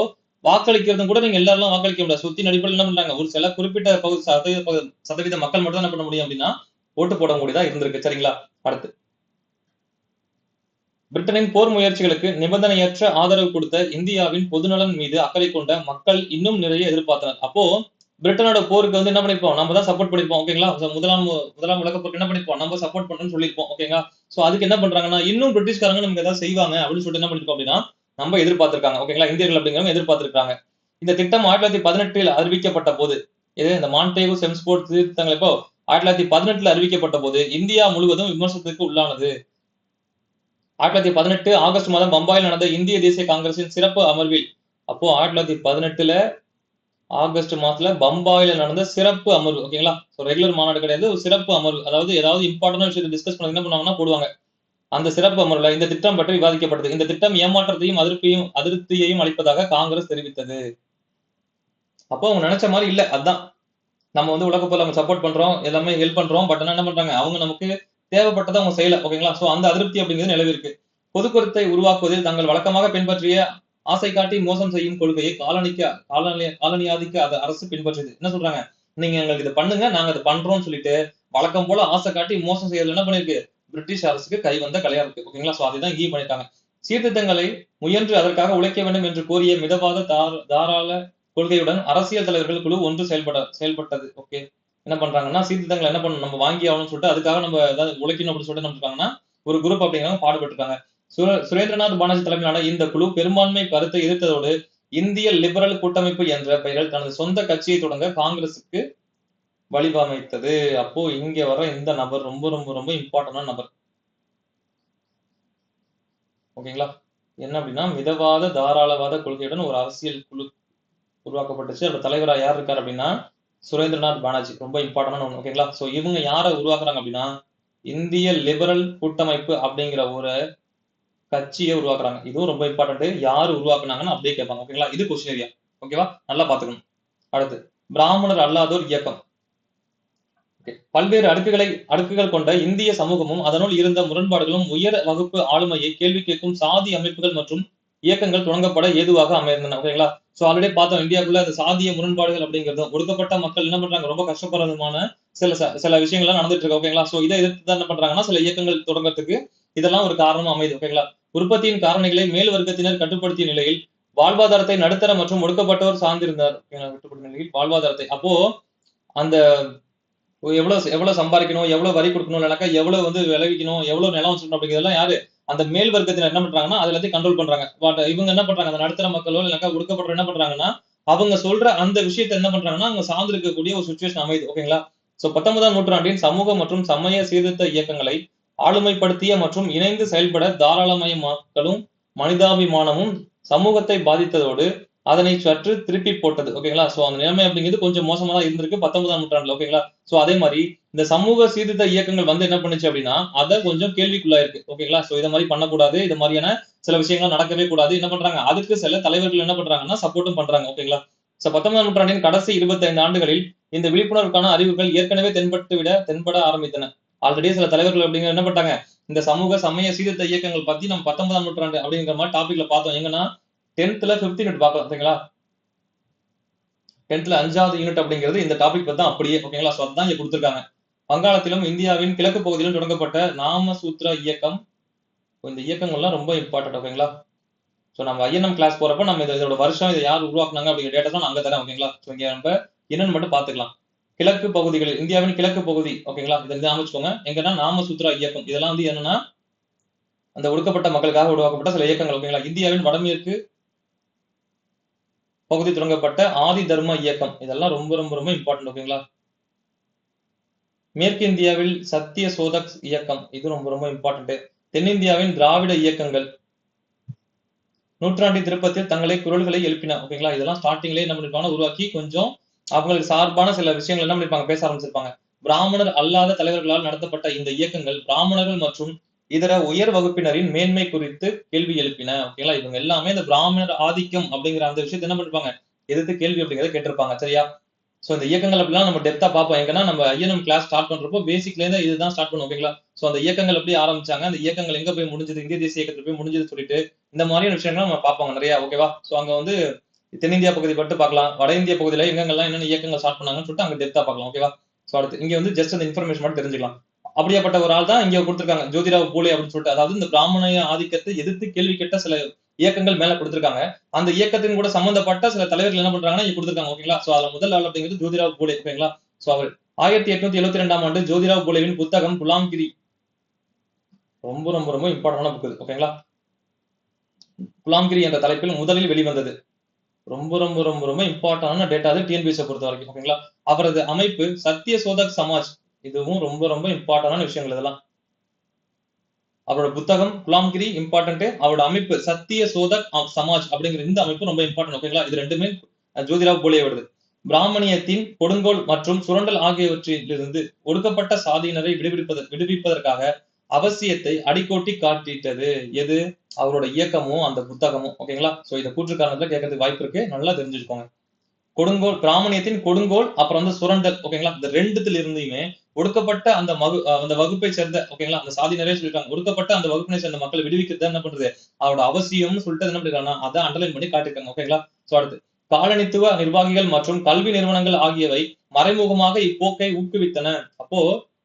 வாக்களிக்கிறதும் கூட நீங்க எல்லாரும் வாக்களிக்க முடியாது. சொத்தின் அடிப்படையில் என்ன பண்றாங்க ஒரு சில குறிப்பிட்ட சதவீத மக்கள் மட்டும் என்ன பண்ண முடியும் அப்படின்னா ஓட்டு போட முடியதா இருந்திருக்கு. சரிங்களா? அடுத்து பிரிட்டனின் போர் முயற்சிகளுக்கு நிபந்தனையற்ற ஆதரவு கொடுத்த இந்தியாவின் பொதுநலன் மீது அக்கறை கொண்ட மக்கள் இன்னும் நிறைய எதிர்பார்த்தனர். அப்போ பிரிட்டனோட போருக்கு வந்து என்ன பண்ணிருப்போம் நம்ம தான் சப்போர்ட் பண்ணிருப்போம். ஓகேங்களா? முதலாம் உலக போருக்கு என்ன பண்ணிருப்போம் நம்ம சப்போர்ட் பண்ணணும்னு சொல்லியிருப்போம். ஓகேங்களா? சோ அதுக்கு என்ன பண்றாங்கன்னா இன்னும் பிரிட்டிஷ்காரங்க நமக்கு ஏதாவது செய்வாங்க அப்படின்னு சொல்லிட்டு என்ன பண்ணிருப்போம் அப்படின்னா நம்ம எதிர்பார்த்திருக்காங்க. ஓகேங்களா? இந்தியர்கள் அப்படிங்கிறவங்க எதிர்பார்த்திருக்காங்க. இந்த திட்டம் 1918 அறிவிக்கப்பட்ட போது இந்த மான்டேகு செம்ஸ்போர்ட் திருத்தங்கள் இப்போ 1918 அறிவிக்கப்பட்ட போது இந்தியா முழுவதும் விமர்சனத்துக்கு உள்ளானது. 1918 ஆகஸ்ட் மாதம் பம்பாயில் நடந்த இந்திய தேசிய காங்கிரசின் சிறப்பு அமர்வில், அப்போ 1918 ஆகஸ்ட் மாதத்துல பம்பாயில நடந்த சிறப்பு அமர்வு. ஓகேங்களா? ரெகுலர் மாநாடு கிடையாது, ஒரு சிறப்பு அமர்வு. அதாவது ஏதாவது இம்பார்ட்டன்ட் விஷயத்தை டிஸ்கஸ் பண்ண என்ன பண்ணுவாங்கன்னா போடுவாங்க. அந்த சிறப்பு அமர்வுல இந்த திட்டம் பற்றி விவாதிக்கப்பட்டது. இந்த திட்டம் ஏமாற்றத்தையும் அதிருப்தியையும் அளிப்பதாக காங்கிரஸ் தெரிவித்தது. அப்போ அவங்க நினைச்ச மாதிரி இல்ல. அதான் நம்ம வந்து உலக போல நம்ம சப்போர்ட் பண்றோம், எல்லாமே ஹெல்ப் பண்றோம். பட் என்ன பண்றாங்க அவங்க நமக்கு தேவைப்பட்டதை அவங்க செய்யல. ஓகேங்களா? சோ அந்த அதிருப்தி அப்படிங்கிறது நிலவி இருக்கு. பொதுக்கருத்தை உருவாக்குவதில் தங்கள் வழக்கமாக பின்பற்றிய ஆசை காட்டி மோசம் செய்யும் கொள்கையை காலனி ஆதிக்க அரசு பின்பற்றுது. என்ன சொல்றாங்க நீங்க எங்களுக்கு இதை பண்ணுங்க நாங்க அதை பண்றோம்னு சொல்லிட்டு வழக்கம் போல ஆசை காட்டி மோசம் செய்யறது என்ன பண்ணிருக்கு பிரிட்டிஷ் அரசுக்கு கை வந்த கலையா இருக்கு. ஓகேங்களா? சோ அதுதான் இங்கேயும் பண்ணிட்டாங்க. சீர்திருத்தங்களை முயன்று அதற்காக உழைக்க வேண்டும் என்று கோரிய மிதவாத தாராள கொள்கையுடன் அரசியல் தலைவர்கள் குழு ஒன்று செயல்பட்டது. ஓகே என்ன பண்றாங்கன்னா சீர்திருத்தங்களை என்ன பண்ணணும் நம்ம வாங்கி ஆகணும்னு சொல்லிட்டு அதுக்காக நம்ம ஏதாவது உழைக்கணும் அப்படின்னு சொல்லிட்டு என்ன பண்றாங்கன்னா ஒரு குரூப் அப்படிங்கிறவங்க பாடுபட்டிருக்காங்க. சுரேந்திரநாத் பானர்ஜி தலைமையிலான இந்த குழு பெரும்பான்மை கருத்தை எதிர்த்ததோடு இந்திய லிபரல் கூட்டமைப்பு என்ற பெயரில் தனது சொந்த கட்சியை தொடங்க காங்கிரசுக்கு வழிவமைத்தது. அப்போ இங்க வர இந்த நபர் ரொம்ப ரொம்ப ரொம்ப இம்பார்ட்டன்டான நபர். ஓகேங்களா? என்ன அப்படின்னா மிதவாத தாராளவாத கொள்கையுடன் ஒரு அரசியல் குழு உருவாக்கப்பட்டுச்சு. அதோட தலைவரா யார் இருக்காரு அப்படின்னா சுரேந்திரநாத் பானர்ஜி. ரொம்ப இம்பார்ட்டன்டான ஒண்ணு. ஓகேங்களா? சோ இவங்க யாரை உருவாக்குறாங்க அப்படின்னா இந்திய லிபரல் கூட்டமைப்பு அப்படிங்கிற ஒரு கட்சியை உருவாக்குறாங்க. இதுவும் ரொம்ப இம்பார்ட்டன்ட். யாரு உருவாக்குனாங்கன்னு அப்படியே கேட்பாங்க. ஓகேங்களா? இது கொஸ்டின் ஏரியா. ஓகேவா? நல்லா பாத்துக்கணும். அடுத்து பிராமணர் அல்லாதோர் இயக்கம். பல்வேறு அடுக்குகள் கொண்ட இந்திய சமூகமும் அதனுள் இருந்த முரண்பாடுகளும் உயர் வகுப்பு ஆளுமையை கேள்வி கேட்கும் சாதி அமைப்புகள் மற்றும் இயக்கங்கள் தொடங்கப்பட ஏதுவாக அமைந்தன. ஓகேங்களா? சோ ஆல்ரெடி பார்த்தோம் இந்தியாவுக்குள்ள அந்த சாதிய முரண்பாடுகள் அப்படிங்கிறதும் ஒடுக்கப்பட்ட மக்கள் என்ன பண்றாங்க, ரொம்ப கஷ்டப்படுறதுமான சில விஷயங்கள்லாம் நடந்துட்டு இருக்கு. ஓகேங்களா? சோ இதை எதிர்த்து தான் என்ன பண்றாங்கன்னா சில இயக்கங்கள் தொடங்கறதுக்கு இதெல்லாம் ஒரு காரணமா அமையுது. ஓகேங்களா? உற்பத்தியின் காரணிகளை மேல் வர்க்கத்தினர் கட்டுப்படுத்திய நிலையில் வாழ்வாதாரத்தை நடுத்தர மற்றும் ஒடுக்கப்பட்டோர் சார்ந்திருந்தார். கட்டுப்படுத்திய நிலையில் வாழ்வாதாரத்தை அப்போ அந்த எவ்வளவு சம்பாதிக்கணும், எவ்வளவு வரி கொடுக்கணும், இல்லைனாக்கா எவ்வளவு விளைவிக்கணும், எவ்வளவு நிலம் வச்சிருக்கணும் அப்படிங்கிறதெல்லாம் யாரு, அந்த மேல் வர்க்கத்தினர் என்ன பண்றாங்கன்னா அதுல எல்லாத்தையும் கண்ட்ரோல் பண்றாங்க. பட் இவங்க என்ன பண்றாங்க, அந்த நடுத்தர மக்களோ இல்லைனாக்கா ஒடுக்கப்பட்டோர் என்ன பண்றாங்கன்னா அவங்க சொல்ற அந்த விஷயத்தை என்ன பண்றாங்கன்னா அவங்க சார்ந்து இருக்கக்கூடிய ஒரு சுச்சுவேஷன் அமையுது. ஓகேங்களா? சோ 19ஆம் நூற்றாண்டின் சமூக மற்றும் சமய சீர்திருத்த இயக்கங்களை ஆளுமைப்படுத்திய மற்றும் இணைந்து செயல்பட தாராளமயமாக்கலும் மனிதாபிமானமும் சமூகத்தை பாதித்ததோடு அதனை சற்று திருப்பி போட்டது. ஓகேங்களா? சோ அந்த நிலைமை அப்படிங்கிறது கொஞ்சம் மோசமா தான் இருந்திருக்கு 19ஆம் நூற்றாண்டுல. ஓகேங்களா? சோ அதே மாதிரி இந்த சமூக சீர்திருத்த இயக்கங்கள் என்ன பண்ணுச்சு அப்படின்னா அதை கொஞ்சம் கேள்விக்குள்ளாயிருக்கு. ஓகேங்களா? சோ இதை மாதிரி பண்ணக்கூடாது, இது மாதிரியான சில விஷயங்கள் நடக்கவே கூடாது. என்ன பண்றாங்க, அதுக்கு சில தலைவர்கள் என்ன பண்றாங்கன்னா சப்போர்ட்டும் பண்றாங்க. ஓகேங்களா? சோ 19ஆம் நூற்றாண்டின் கடைசி 25 ஆண்டுகளில் இந்த விழிப்புணர்வுக்கான அறிவுகள் ஏற்கனவே தென்பட ஆரம்பித்தன. ஆல்ரெடி சில தலைவர்கள் அப்படிங்கிற என்ன பண்றாங்க, இந்த சமூக சமய சீர்திருத்த இயக்கங்கள் பத்தி நம்ம 19ஆம் நூற்றாண்டு அப்படிங்கிற மாதிரி டாபிக்ல பார்த்தோம். எங்கன்னா 10th 5th யூனிட் பார்க்கலாம். ஓகேங்களா? 10th 5வது யூனிட் அப்படிங்கிறது இந்த டாபிக் பத்தி தான் அப்படியே. ஓகேங்களா? சோ அதான் இங்க கொடுத்திருக்காங்க. வங்காளத்திலும் இந்தியாவின் கிழக்கு பகுதியிலும் தொடங்கப்பட்ட நாமசூத்ர இயக்கம். இந்த இயக்கங்கள்லாம் ரொம்ப இம்பார்ட்டன்ட். ஓகேங்களா? சோ நம்ம ஐஎன்எம் கிளாஸ் போறப்ப நம்ம இதோட வருஷம், இதை யார் உருவாக்குனாங்க அப்படிங்கிற டேட்டா தான் நான் அங்க தரேன். ஓகேங்களா? சோ இங்க நம்ம என்னன்னு மட்டும் பாத்துக்கலாம். கிழக்கு பகுதிகள், இந்தியாவின் கிழக்கு பகுதி. ஓகேங்களா? இதை ஞாபகம் எங்கன்னா நாமசூத்ரா இயக்கம். இதெல்லாம் என்னன்னா அந்த ஒடுக்கப்பட்ட மக்களுக்காக உருவாக்கப்பட்ட சில இயக்கங்கள். ஓகேங்களா? இந்தியாவின் வடமேற்கு பகுதி தொடங்கப்பட்ட ஆதி தர்ம இயக்கம். இதெல்லாம் ரொம்ப ரொம்ப ரொம்ப இம்பார்ட்டன்ட். ஓகேங்களா? மேற்கு இந்தியாவில் சத்திய சோதக் இயக்கம். இது ரொம்ப ரொம்ப இம்பார்ட்டன்ட். தென்னிந்தியாவின் திராவிட இயக்கங்கள் நூற்றாண்டின் திருப்பத்தில் தங்களை குரல்களை எழுப்பின. ஓகேங்களா? இதெல்லாம் ஸ்டார்டிங்லேயே என்ன பண்ணிருப்பாங்க, உருவாக்கி கொஞ்சம் அவங்களுக்கு சார்பான சில விஷயங்கள் என்ன பண்ணிருப்பாங்க, பேச ஆரம்பிச்சிருப்பாங்க. பிராமணர் அல்லாத தலைவர்களால் நடத்தப்பட்ட இந்த இயக்கங்கள் பிராமணர்கள் மற்றும் இதர உயர் வகுப்பினரின் மேன்மை குறித்து கேள்வி எழுப்பின. ஓகேங்களா? இவங்க எல்லாமே இந்த பிராமணர் ஆதிக்கம் அப்படிங்கிற அந்த விஷயத்தை என்ன பண்ணிருப்பாங்க, எதிர்த்து கேள்வி அப்படிங்கிறத கேட்டிருப்பாங்க. சரியா? சோ இந்த இயக்கங்கள் அப்படிலாம் நம்ம டெப்தா பார்ப்போம். எங்கன்னா நம்ம ஐஎன்எம் கிளாஸ் ஸ்டார்ட் பண்றப்போ பேசிக்ல இருந்து இதுதான் ஸ்டார்ட் பண்ணுவோம். ஓகேங்களா? சோ அந்த இயக்கங்கள் எப்படி ஆரம்பிச்சாங்க, அந்த இயக்கங்கள் எங்க போய் முடிஞ்சது, இந்திய தேசிய இயக்கத்துல போய் முடிஞ்சது சொல்லிட்டு இந்த மாதிரியான விஷயங்கள் நம்ம பார்ப்போங்க நிறைய. ஓகேவா? சோ அங்க தென்னிந்தியா பகுதி மட்டும் பார்க்கலாம், வட இந்திய பகுதியில எங்கெங்கெல்லாம் என்னென்ன இயக்கங்கள் ஸ்டார்ட் பண்ணாங்கன்னு சொல்லிட்டு அங்க டெப்தா பார்க்கலாம். ஓகேவா? சோ அடுத்து இங்க ஜஸ்ட் அந்த இன்ஃபர்மேஷன் மட்டும் தெரிஞ்சுக்கலாம். அப்படியாப்பட்ட ஒரு ஆள் தான் இங்க கொடுத்திருக்காங்க, ஜோதிராவ் பூலே அப்படின்னு சொல்லிட்டு. அதாவது இந்த பிராமண ஆதிக்கத்தை எதிர்த்து கேள்வி கேட்ட சில இயக்கங்கள் மேல கொடுத்திருக்காங்க. அந்த இயக்கத்தின் கூட சம்பந்தப்பட்ட சில தலைவர்கள் என்ன பண்றாங்கன்னா இங்க கொடுத்திருக்காங்க. ஓகேங்களா? சோ அதுல முதல் ஆள் அப்படிங்கிறது ஜோதிராவ் பூலே. ஓகேங்களா? சோ அவர் 1872ஆம் ஆண்டு ஜோதிராவ் பூலேவின் புத்தகம் குலாம்கிரி. ரொம்ப ரொம்ப ரொம்ப இம்பார்ட்டன்டான புக் இது. ஓகேங்களா? குலாம்கிரி என்ற தலைப்பில் முதலில் வெளிவந்தது. ரொம்ப ரொம்ப ரொம்ப ரொம்ப இம்பார்ட்டன்டான டேட்டா அது டிஎன்பிஎஸ்சியை பொறுத்த வரைக்கும். ஓகேங்களா? அவரது அமைப்பு சத்திய சோதக் சமாஜ். இதுவும் ரொம்ப ரொம்ப இம்பார்ட்டன்டான விஷயங்கள் இதெல்லாம். அவரோட புத்தகம் குலாம்கிரி இம்பார்ட்டன்ட். அவரோட அமைப்பு சத்திய சோதக் சமாஜ் அப்படிங்கிற இந்த அமைப்பு ரொம்ப இம்பார்ட்டன்ட். ஓகேங்களா? இது ரெண்டுமே ஜோதிராவ் பூலே வருது. பிராமணியத்தின் கொடுங்கோல் மற்றும் சுரண்டல் ஆகியவற்றிலிருந்து ஒடுக்கப்பட்ட சாதியினரை விடுவிப்பதற்காக அவசியத்தை அடிக்கோட்டி காட்டிட்டது எது, அவரோட இயக்கமும் அந்த புத்தகமும். ஓகேங்களா? சோ இதை கூற்றுக்காரணத்துல கேட்கறதுக்கு வாய்ப்பு இருக்கு, நல்லா தெரிஞ்சுக்கோங்க. கொடுங்கோல், பிராமணியத்தின் கொடுங்கோல், அப்புறம் சுரண்டல். ஓகேங்களா? இந்த ரெண்டுத்துல இருந்துமே ஒடுக்கப்பட்ட அந்த வகுப்பை சேர்ந்த, ஓகேங்களா, அந்த சாதியினரே சொல்லிருக்காங்க, ஒடுக்கப்பட்ட அந்த வகுப்பினை சேர்ந்த மக்களை விடுவிக்கிறது என்ன பண்றது, அவரோட அவசியம்னு சொல்லிட்டு என்ன பண்ணிருக்காங்கன்னா அதை அண்டர்லைன் பண்ணி காட்டிருக்காங்க. ஓகேங்களா? சோ அடுத்து காலனித்துவ நிர்வாகிகள் மற்றும் கல்வி நிறுவனங்கள் ஆகியவை மறைமுகமாக இப்போக்கை ஊக்குவித்தன. அப்போ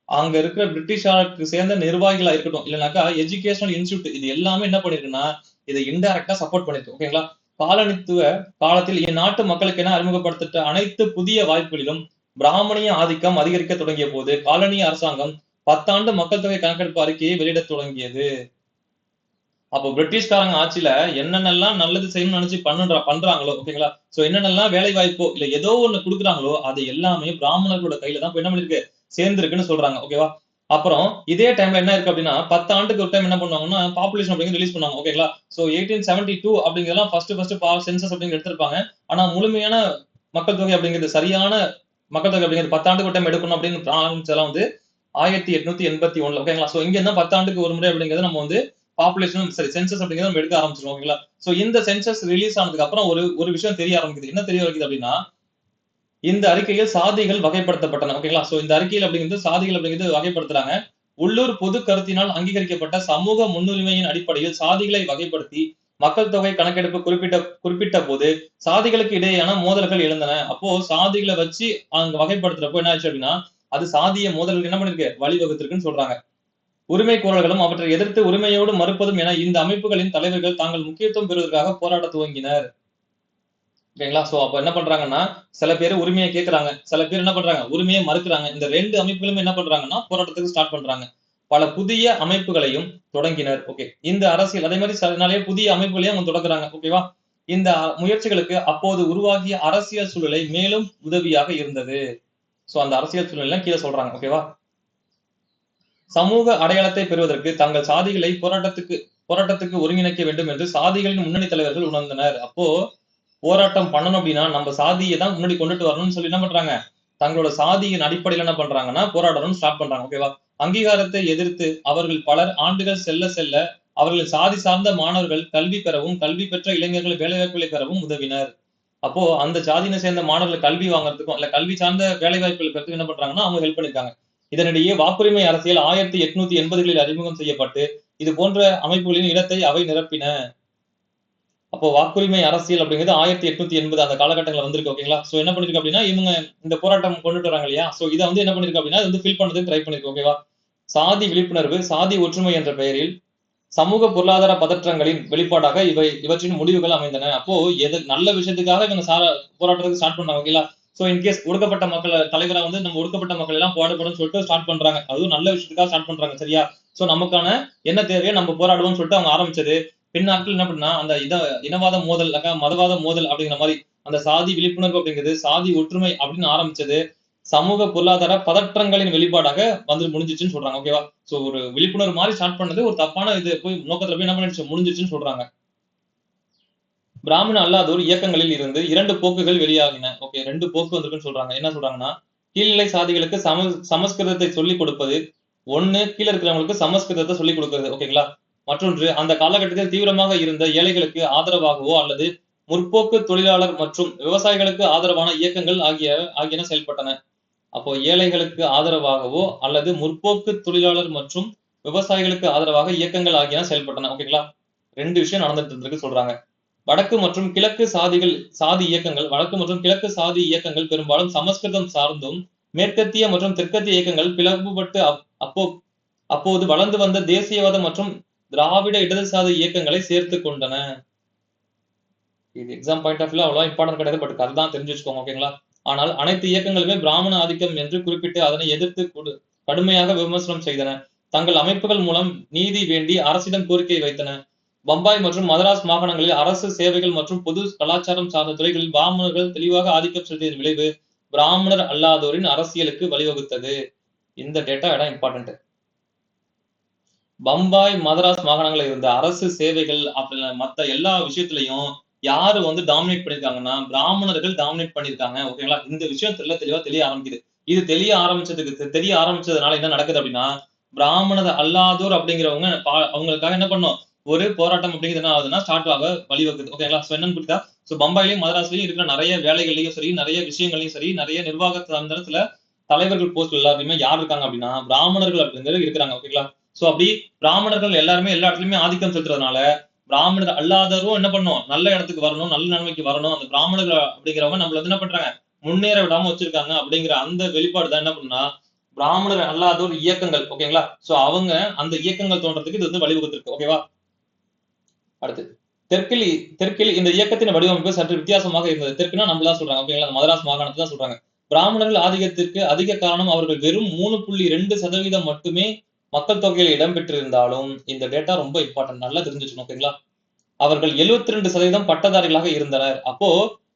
அங்க இருக்கிற பிரிட்டிஷாருக்கு சேர்ந்த நிர்வாகிகளா இருக்கட்டும், இல்லைனாக்கா எஜுகேஷனல் இன்ஸ்டியூட், இது எல்லாமே என்ன பண்ணிருக்குன்னா இதை இன்டைரக்டா சப்போர்ட் பண்ணிருக்கு. ஓகேங்களா? காலனித்துவ காலத்தில் இந்நாட்டு மக்களுக்கு என அறிமுகப்படுத்த அனைத்து புதிய வாய்ப்புகளிலும் பிராமணிய ஆதிக்கம் அதிகரிக்க தொடங்கிய போது காலனிய அரசாங்கம் 10 ஆண்டு மக்கள் தொகை கணக்கெடுப்பு அறிக்கையை வெளியிட தொடங்கியது. அப்போ பிரிட்டிஷ்காரங்க ஆட்சியில என்னென்னலாம் நல்லது செய்யணும்னு நினைச்சு பண்றாங்களோ, ஓகேங்களா, சோ என்னென்னலாம் வேலை வாய்ப்போ இல்ல ஏதோ ஒண்ணு கொடுக்குறாங்களோ அது எல்லாமே பிராமணர்களோட கையில தான் போய் என்ன பண்ணிருக்கு, சேர்ந்திருக்குன்னு சொல்றாங்க. ஓகேவா? அப்புறம் இதே டைம்ல என்ன இருக்கு அப்படின்னா 10 ஆண்டுக்கு ஒரு டைம் என்ன பண்ணுவாங்கன்னா பாப்புலேஷன் அப்படிங்கிறது ரிலீஸ் பண்ணுவாங்க. ஓகேங்களா? சோ 1872 அப்படிங்கிறதெல்லாம் ஃபர்ஸ்ட் சென்சஸ் அப்படிங்கிறது எடுத்திருப்பாங்க. ஆனா முழுமையான மக்கள் தொகை அப்படிங்கிறது, சரியான மக்கள் தொகை அப்படிங்கிறது 10 ஆண்டுக்கு ஒரு டைம் எடுக்கணும் அப்படின்னு ஆரம்பிச்சதெல்லாம் 1881. ஓகேங்களா? சோ இங்க என்ன 10 ஆண்டுக்கு ஒரு முறை அப்படிங்கிறது நம்ம பாப்புலேஷன் சரி சென்சஸ் அப்படிங்கிறது நம்ம எடுக்க ஆரம்பிச்சிருவோம். ஓகேங்களா? சோ இந்த சென்சஸ் ரிலீஸ் ஆனதுக்கு அப்புறம் ஒரு விஷயம் தெரிய ஆரம்பிக்குது. என்ன தெரிய வருது அப்படின்னா இந்த அறிக்கையில் சாதிகள் வகைப்படுத்தப்பட்டன. ஓகேங்களா? சோ இந்த அறிக்கையில் அப்படிங்கிறது சாதிகள் அப்படிங்கிறது வகைப்படுத்துறாங்க. உள்ளூர் பொது கருத்தினால் அங்கீகரிக்கப்பட்ட சமூக முன்னுரிமையின் அடிப்படையில் சாதிகளை வகைப்படுத்தி மக்கள் தொகை கணக்கெடுப்பு குறிப்பிட்ட போது சாதிகளுக்கு இடையேயான மோதல்கள் எழுந்தன. அப்போ சாதிகளை வச்சு அங்க வகைப்படுத்துறப்போ என்ன ஆச்சு அப்படின்னா, அது சாதிய மோதல்கள் என்ன பண்ணிருக்கு? வழிவகுத்திருக்குன்னு சொல்றாங்க. உரிமை கோரல்களும் அவற்றை எதிர்த்து உரிமையோடு மறுப்பதும் என இந்த அமைப்புகளின் தலைவர்கள் தாங்கள் முக்கியத்துவம் பெறுவதற்காக போராட துவங்கினர். ஓகேங்களா? சோ அப்ப என்ன பண்றாங்கன்னா, சில பேர் உரிமையை கேட்கறாங்க. சில பேர் என்ன பண்றாங்க? உரிமையை மறுக்கிறாங்க. இந்த 2 அமைப்புகளும் என்ன பண்றாங்கன்னா, போராட்டத்துக்கு ஸ்டார்ட் பண்றாங்க. பல புதிய அமைப்புகளையும் தொடங்கினர். ஓகே. இந்த அரசியல் அதே மாரி நிறைய புதிய அமைப்புகளையும் அவங்க தொடங்குறாங்க. ஓகேவா? இந்த முயற்சிகளுக்கு அப்போது உருவாகிய அரசியல் சூழ்நிலை மேலும் உதவியாக இருந்தது. சோ அந்த அரசியல் சூழ்நிலை கீழ சொல்றாங்க. ஓகேவா? சமூக அடையாளத்தை பெறுவதற்கு தங்கள் சாதிகளை போராட்டத்துக்கு ஒருங்கிணைக்க வேண்டும் என்று சாதிகளின் முன்னணி தலைவர்கள் உணர்ந்தனர். அப்போ போராட்டம் பண்ணணும் அப்படின்னா நம்ம சாதியை தான் முன்னாடி கொண்டுட்டு வரணும்னு சொல்லி என்ன பண்றாங்க? தங்களோட சாதியின் அடிப்படையில என்ன பண்றாங்கன்னா போராடணும்னு ஸ்டார்ட் பண்றாங்க. ஓகேவா? அங்கீகாரத்தை எதிர்த்து அவர்கள் பலர் ஆண்டுகள் செல்ல செல்ல அவர்கள் சாதி சார்ந்த மாணவர்கள் கல்வி பெறவும் கல்வி பெற்ற இளைஞர்கள் வேலைவாய்ப்புகளை பெறவும் உதவினர். அப்போ அந்த சாதியினை சேர்ந்த மாணவர்கள் கல்வி வாங்குறதுக்கும் இல்ல கல்வி சார்ந்த வேலைவாய்ப்புகள் பெறதுக்கு என்ன பண்றாங்கன்னா அவங்க ஹெல்ப் பண்ணிருக்காங்க. இதனிடையே வாக்குரிமை அரசியல் 1880களில் அறிமுகம் செய்யப்பட்டு இது போன்ற அமைப்புகளின் இடத்தை அவை நிரப்பின. அப்போ வாக்குரிமை அரசியல் அப்படிங்கிறது 1880 அந்த காலகட்டங்கள்ல வந்திருக்கு. ஓகேங்களா? சோ என்ன பண்ணிருக்கு அப்படின்னா இவங்க இந்த போராட்டம் கொண்டுட்டு வராங்க இல்லையா? சோ இதை வந்து என்ன பண்ணிருக்கு அப்படின்னா வந்து ஃபில் பண்றதுக்கு ட்ரை பண்ணிருக்கு. ஓகேவா? சாதி விழிப்புணர்வு சாதி ஒற்றுமை என்ற பெயரில் சமூக பொருளாதார பதற்றங்களின் வெளிப்பாடாக இவற்றின் முடிவுகள் அமைந்தன. அப்போ நல்ல விஷயத்துக்காக இவங்க போராட்டத்துக்கு ஸ்டார்ட் பண்ணாங்க. ஓகேங்களா? சோ இன்கேஸ் ஒடுக்கப்பட்ட மக்கள் தலைவரா வந்து நம்ம ஒடுக்கப்பட்ட மக்கள் எல்லாம் பாடுபடும் சொல்லிட்டு ஸ்டார்ட் பண்றாங்க. அதுவும் நல்ல விஷயத்துக்காக ஸ்டார்ட் பண்றாங்க. சரியா? சோ நமக்கான என்ன தேவையோ நம்ம போராடுவோம்னு சொல்லிட்டு அவங்க ஆரம்பிச்சது. பின்னாட்கள் என்ன பண்ணா அந்த இனவாத மோதல் மதவாத மோதல் அப்படிங்கிற மாதிரி அந்த சாதி விழிப்புணர்வு அப்படிங்கிறது சாதி ஒற்றுமை அப்படின்னு ஆரம்பிச்சது சமூக பொருளாதார பதற்றங்களின் வெளிப்பாடாக வந்து முடிஞ்சிச்சுன்னு சொல்றாங்க. ஓகேவா? சோ ஒரு விழிப்புணர்வு மாதிரி ஸ்டார்ட் பண்ணது ஒரு தப்பான இது போய் நோக்கத்துல போய் என்ன பண்ணிடுச்சு முடிஞ்சிச்சுன்னு சொல்றாங்க. பிராமண அல்லாதோர் இயக்கங்களில் இருந்து 2 போக்குகள் வெளியாகின. ஓகே 2 போக்கு வந்திருக்குன்னு சொல்றாங்க. என்ன சொல்றாங்கன்னா கீழ்நிலை சாதிகளுக்கு சமஸ்கிருதத்தை சொல்லிக் கொடுப்பது. ஒண்ணு கீழ இருக்கிறவங்களுக்கு சமஸ்கிருதத்தை சொல்லிக் கொடுக்கிறது. ஓகேங்களா? மற்றொன்று அந்த காலகட்டத்தில் தீவிரமாக இருந்த ஏழைகளுக்கு ஆதரவாகவோ அல்லது முற்போக்கு தொழிலாளர் மற்றும் விவசாயிகளுக்கு ஆதரவான இயக்கங்கள் ஆகியன செயல்பட்டன. அப்போ ஏழைகளுக்கு ஆதரவாகவோ அல்லது முற்போக்கு தொழிலாளர் மற்றும் விவசாயிகளுக்கு ஆதரவாக இயக்கங்கள் ஆகியன செயல்பட்டன. ஓகேங்களா? 2 விஷயம் நடந்துட்டு இருந்திருக்கு சொல்றாங்க. வடக்கு மற்றும் கிழக்கு வடக்கு மற்றும் கிழக்கு சாதி இயக்கங்கள் பெரும்பாலும் சமஸ்கிருதம் சார்ந்தும் மேற்கத்திய மற்றும் தெற்கத்திய இயக்கங்கள் பிளவுபட்டு அப்போது வளர்ந்து வந்த தேசியவாத மற்றும் திராவிட இடதுசாரி இயக்கங்களை சேர்த்து கொண்டன. இது எக்ஸாம் பாயிண்ட் ஆஃப் வியூல அவ்வளவு இம்பார்ட்டன்ட் கிடையாது. பட் அதுதான் தெரிஞ்சு வச்சுக்கோங்க. ஓகேங்களா? ஆனால் அனைத்து இயக்கங்களுமே பிராமண ஆதிக்கம் என்று குறிப்பிட்டு அதனை எதிர்த்து கடுமையாக விமர்சனம் செய்தன. தங்கள் அமைப்புகள் மூலம் நீதி வேண்டி அரசிடம் கோரிக்கை வைத்தன. பம்பாய் மற்றும் மதராஸ் மாகாணங்களில் அரசு சேவைகள் மற்றும் பொது கலாச்சாரம் சார்ந்த துறைகளில் பிராமணர்கள் தெளிவாக ஆதிக்கம் செலுத்தியதன் விளைவு பிராமணர் அல்லாதோரின் அரசியலுக்கு வழிவகுத்தது. இந்த டேட்டா இடம் இம்பார்ட்டன்ட். பம்பாய் மதராஸ் மாகாணங்களில் இருந்த அரசு சேவைகள் அப்படி மத்த எல்லா விஷயத்திலையும் யாரு வந்து டாமினேட் பண்ணிருக்காங்கன்னா பிராமணர்கள் டாமினேட் பண்ணிருக்காங்க. ஓகேங்களா? இந்த விஷயம் தெளிவா தெரிய ஆரம்பிக்குது. இது தெரிய ஆரம்பிச்சதுனால என்ன நடக்குது அப்படின்னா பிராமணர் அல்லாதோர் அப்படிங்கிறவங்க அவங்களுக்காக என்ன பண்ணும் ஒரு போராட்டம் அப்படிங்கிறது என்ன ஆகுதுன்னா ஸ்டார்ட் ஆக வழிவகுக்குது. ஓகேங்களா? சோ என்னன்னு புரியுதா? சோ பம்பாயிலையும் மதராஸ்லயும் இருக்கிற நிறைய வேலைகள்லயும் சரி நிறைய விஷயங்களையும் சரி நிறைய நிர்வாக தந்திரத்துல தலைவர்கள் போஸ்ட் எல்லாருமே யார் இருக்காங்க அப்படின்னா பிராமணர்கள் அப்படிங்கிறது இருக்கிறாங்க. ஓகேங்களா? சோ அப்படி பிராமணர்கள் எல்லாருமே எல்லா இடத்துலயுமே ஆதிக்கம் செலுத்துறதுனால பிராமணர் அல்லாதவரும் என்ன பண்ணும் நல்ல இடத்துக்கு வரணும் நல்ல நிலைமைக்கு வரணும். அந்த பிராமணர்கள் அப்படிங்கிறவங்க நம்மள வந்து என்ன பண்றாங்க முன்னேற விடாம வச்சிருக்காங்க அப்படிங்கிற அந்த வெளிப்பாடு தான் என்ன பண்ணுனா பிராமணர் அல்லாதோர் இயக்கங்கள். ஓகேங்களா? சோ அவங்க அந்த இயக்கங்கள் தோன்றதுக்கு இது வந்து வழிவகுத்திருக்கு. ஓகேவா? அடுத்து தெற்கில் இந்த இயக்கத்தின் வடிவமைப்பு சற்று வித்தியாசமாக இருந்தது. தெற்குனா நம்மளதான் சொல்றாங்க. ஓகேங்களா? மதராஸ் மாகாணத்தை தான் சொல்றாங்க. பிராமணர்கள் ஆதிக்கத்திற்கு அதிக காரணம் அவர்கள் வெறும் 3.2% மட்டுமே மக்கள் தொகையில் இடம்பெற்றிருந்தாலும் இந்த டேட்டா ரொம்ப இம்பார்ட்டன்ட். நல்லா தெரிஞ்சுக்கணும். ஓகேங்களா? அவர்கள் 72% பட்டதாரிகளாக இருந்தனர். அப்போ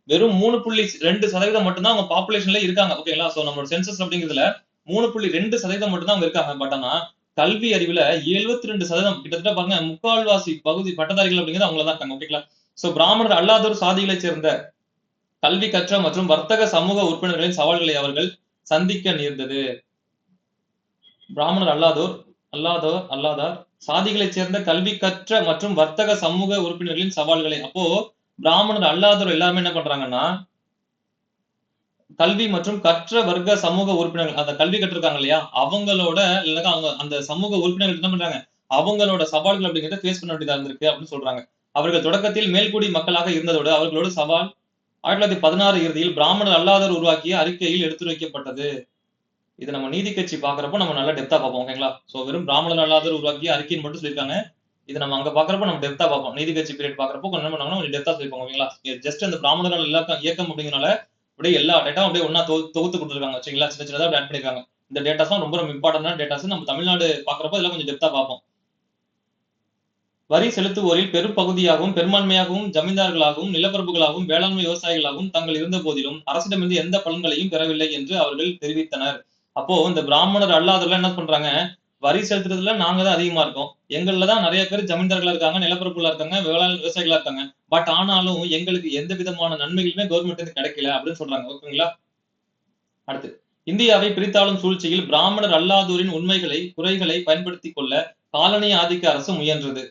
வெறும் 3.2% மட்டும்தான் அவங்க பாப்புலேஷன்ல இருக்காங்க. ஓகேங்களா? சோ நம்மளோட சென்சஸ் அப்படிங்கிறதுல 3.2% மட்டும் தான் அவங்க இருக்காங்க. பட் ஆனா கல்வி அறிவுல 72% கிட்டத்தட்ட பாருங்க முக்கால்வாசி பகுதி பட்டதாரிகள் அப்படிங்கிறது அவங்களதான் இருக்காங்க. ஓகேங்களா? சோ பிராமணர் அல்லாதோர் சாதிகளைச் சேர்ந்த கல்வி கற்ற மற்றும் வர்த்தக சமூக உறுப்பினர்களின் சவால்களை அவர்கள் சந்திக்க நேர்ந்தது. பிராமணர் அல்லாதார் சாதிகளைச் சேர்ந்த கல்வி கற்ற மற்றும் வர்த்தக சமூக உறுப்பினர்களின் சவால்களை அப்போ பிராமணர் அல்லாதோர் எல்லாருமே என்ன பண்றாங்கன்னா கல்வி மற்றும் கற்ற வர்க்க சமூக உறுப்பினர்கள், அந்த கல்வி கற்றிருக்காங்க இல்லையா, அவங்களோட இல்லைன்னா அவங்க அந்த சமூக உறுப்பினர்கள் என்ன பண்றாங்க, அவங்களோட சவால்கள் அப்படிங்கிறத ஃபேஸ் பண்ண வேண்டியதா இருந்திருக்கு அப்படின்னு சொல்றாங்க. அவர்கள் தொடக்கத்தில் மேல்குடி மக்களாக இருந்ததோடு அவர்களோட சவால் 1916 இறுதியில் பிராமணர் அல்லாதோர் உருவாக்கிய அறிக்கையில் எடுத்து வைக்கப்பட்டது. இது நம்ம நீதி கட்சி பாக்குறப்போ நம்ம நல்லா டெப்தா பார்ப்போம். ஓகேங்களா? சோ வெறும் பிராமணர் அல்லாதோர் உருவாக்கிய அறிக்கைன்னு மட்டும் சொல்லியிருக்காங்க. இது நம்ம அங்க பாக்குறப்போ நம்ம டெப்தா பார்ப்போம். நீதி கட்சி பீரியட் பாக்குறப்போ கொஞ்சம் என்ன பண்ணுவாங்கன்னா கொஞ்சம் டெப்தா சொல்லிருப்பாங்க. ஓகேங்களா? ஜஸ்ட் அந்த பிராமணர்கள் இயக்கம் அப்படிங்கறனால அப்படியே எல்லா டேட்டாவும் அப்படியே ஒண்ணா தொகுத்து கொடுத்துருக்காங்க. சரிங்களா? சின்ன சின்னதா அப்படி ஆட் பண்ணிருக்காங்க. இந்த டேட்டாஸ் ரொம்ப ரொம்ப இம்பார்ட்டன்டான டேட்டாஸ். நம்ம தமிழ்நாடு பாக்குறப்போ இதெல்லாம் கொஞ்சம் டெப்தா பார்ப்போம். வரி செலுத்துவோரில் பெரும்பகுதியாகவும் பெரும்பான்மையாகவும் ஜமீன்தார்களாகவும் நிலப்பரப்புகளாகவும் வேளாண்மை விவசாயிகளாகவும் தாங்கள் இருந்த போதிலும் அரசிடமிருந்து எந்த பலன்களையும் பெறவில்லை என்று அவர்கள் தெரிவித்தனர். அப்போ இந்த பிராமணர் அல்லாதவர்கள் என்ன பண்றாங்க, வரி செலுத்துறதுல நாங்க தான் அதிகமா இருக்கோம். எங்கள்ல தான் நிறைய பேர் ஜமீன்தார்களா இருக்காங்க, நிலப்பரப்புல இருக்காங்க, வேளாண் விவசாயிகளா இருக்காங்க. பட் ஆனாலும் எங்களுக்கு எந்த விதமான நன்மைகளுமே கவர்மெண்ட் இருந்து கிடைக்கல அப்படின்னு சொல்றாங்க. ஓகேங்களா? அடுத்து, இந்தியாவை பிரித்தாளும் சூழ்ச்சியில் பிராமணர் அல்லாதோரின் உண்மைகளை குறைகளை பயன்படுத்திக் கொள்ள காலனி ஆதிக்க அரசு முயன்றது.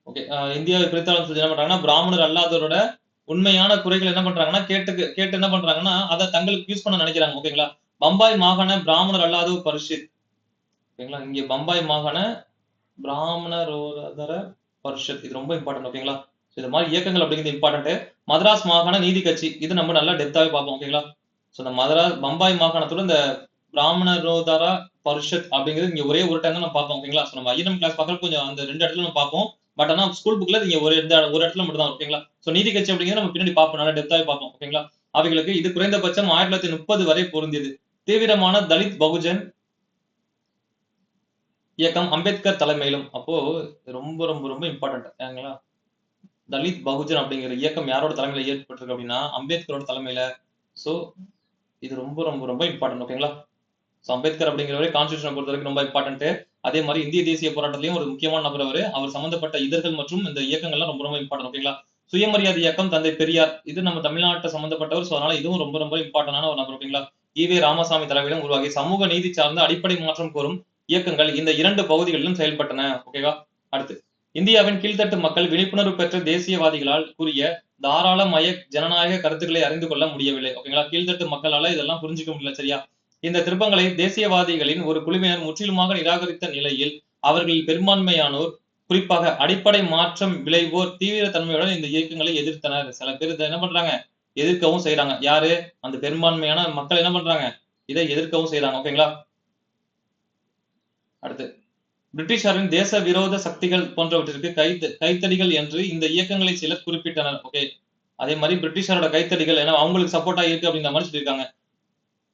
ஓகே. இந்தியாவை பிரித்தாளும் சூழ்ச்சி என்ன பண்றாங்கன்னா, பிராமணர் அல்லாதோரோட உண்மையான குறைகள் என்ன பண்றாங்கன்னா, கேட்டு என்ன பண்றாங்கன்னா, அத தங்களுக்கு யூஸ் பண்ண நினைக்கிறாங்க. ஓகேங்களா? பம்பாய் மாகாண பிராமணர் அல்லாதோர் பரிஷத். ஓகேங்களா? இங்க பம்பாய் மாகாண பிராமணரோதர பரிஷத். இது ரொம்ப இம்பார்ட்டன்ட். ஓகேங்களா? இது மாதிரி இயக்கங்கள் அப்படிங்கிறது இம்பார்ட்டன்ட். மதராஸ் மாகாண நீதி கட்சி. இது நம்ம நல்லா டெப்தாவே பார்ப்போம். ஓகேங்களா? சோ இந்த பம்பாய் மாகாணத்தோட இந்த பிராமணரோதர பரிஷத் அப்படிங்கிறது இங்க ஒரே ஒரு டைம் தான் நம்ம பார்ப்போம். ஓகேங்களா? சோ நம்ம ஐஎன்எம் கிளாஸ் பார்க்கறப்ப கொஞ்சம் அந்த 2 இடத்துல நம்ம பார்ப்போம். பட் ஆனா ஸ்கூல் புக்ல இங்க ஒரு இடத்துல மட்டும் தான். ஓகேங்களா? சோ நீதி கட்சி அப்படிங்கிறது நம்ம பின்னாடி பார்ப்போம். நல்லா டெப்தாவே பார்ப்போம். ஓகேங்களா? அவைகளுக்கு இது குறைந்தபட்சம் 1930 வரை பொருந்தியது. தீவிரமான தலித் பகுஜன் இயக்கம் அம்பேத்கர் தலைமையிலும். அப்போ ரொம்ப ரொம்ப ரொம்ப இம்பார்ட்டன்ட். ஏங்களா? தலித் பகுஜன் அப்படிங்கிற இயக்கம் யாரோட தலைமையில ஏற்பட்டிருக்கு அப்படின்னா அம்பேத்கரோட தலைமையில. சோ இது ரொம்ப ரொம்ப ரொம்ப இம்பார்ட்டன்ட். ஓகேங்களா? சோ அம்பேத்கர் அப்படிங்கிறவரை கான்ஸ்டிடியூஷனை பொறுத்த வரைக்கும் ரொம்ப இம்பார்ட்டன்ட். அதே மாதிரி இந்திய தேசிய போராட்டத்திலையும் ஒரு முக்கியமான நபர் அவரு. அவர் சம்பந்தப்பட்ட இதழ்கள் மற்றும் இந்த இயக்கங்கள்லாம் ரொம்ப ரொம்ப இம்பார்ட்டன்ட். ஓகேங்களா? சுயமரியாதை இயக்கம் தந்தை பெரியார். இது நம்ம தமிழ்நாட்டை சம்பந்தப்பட்டவர். சோ அதனால இதுவும் ரொம்ப ரொம்ப இம்பார்ட்டன்டான ஒரு நபர். ஓகேங்களா? ஈவே ராமசாமி தலைமையிலும் உருவாகி சமூக நீதி சார்ந்த அடிப்படை மாற்றம் கோரும் இயக்கங்கள் இந்த 2 பகுதிகளிலும் செயல்பட்டன. ஓகேவா? அடுத்து, இந்தியாவின் கீழ்த்தட்டு மக்கள் விழிப்புணர்வு பெற்ற தேசியவாதிகளால் கூறிய தாராளமய ஜனநாயக கருத்துக்களை அறிந்து கொள்ள முடியவில்லை. ஓகேங்களா? கீழ்த்தட்டு மக்களால இதெல்லாம் புரிஞ்சுக்க முடியல. சரியா? இந்த திருப்பங்களை தேசியவாதிகளின் ஒரு குழுவினர் முற்றிலுமாக நிராகரித்த நிலையில் அவர்களில் பெரும்பான்மையானோர், குறிப்பாக அடிப்படை மாற்றம் விளைவோர் தீவிர தன்மையுடன் இந்த இயக்கங்களை எதிர்த்தனர். சில பேர் இதை என்ன பண்றாங்க, எதிர்க்கவும் செய்யறாங்க. யாரு? அந்த பெரும்பான்மையான மக்கள் என்ன பண்றாங்க, இதை எதிர்க்கவும் செய்யறாங்க. ஓகேங்களா? அடுத்து, பிரிட்டிஷாரின் தேச விரோத சக்திகள் போன்றவற்றிற்கு கைத்தடிகள் என்று இந்த இயக்கங்களை சிலர் குறிப்பிட்டனர். ஓகே. அதே மாதிரி பிரிட்டிஷாரோட கைத்தடிகள் ஏன்னா அவங்களுக்கு சப்போர்ட்டா இருக்கு அப்படின்ற மாதிரி சொல்லியிருக்காங்க.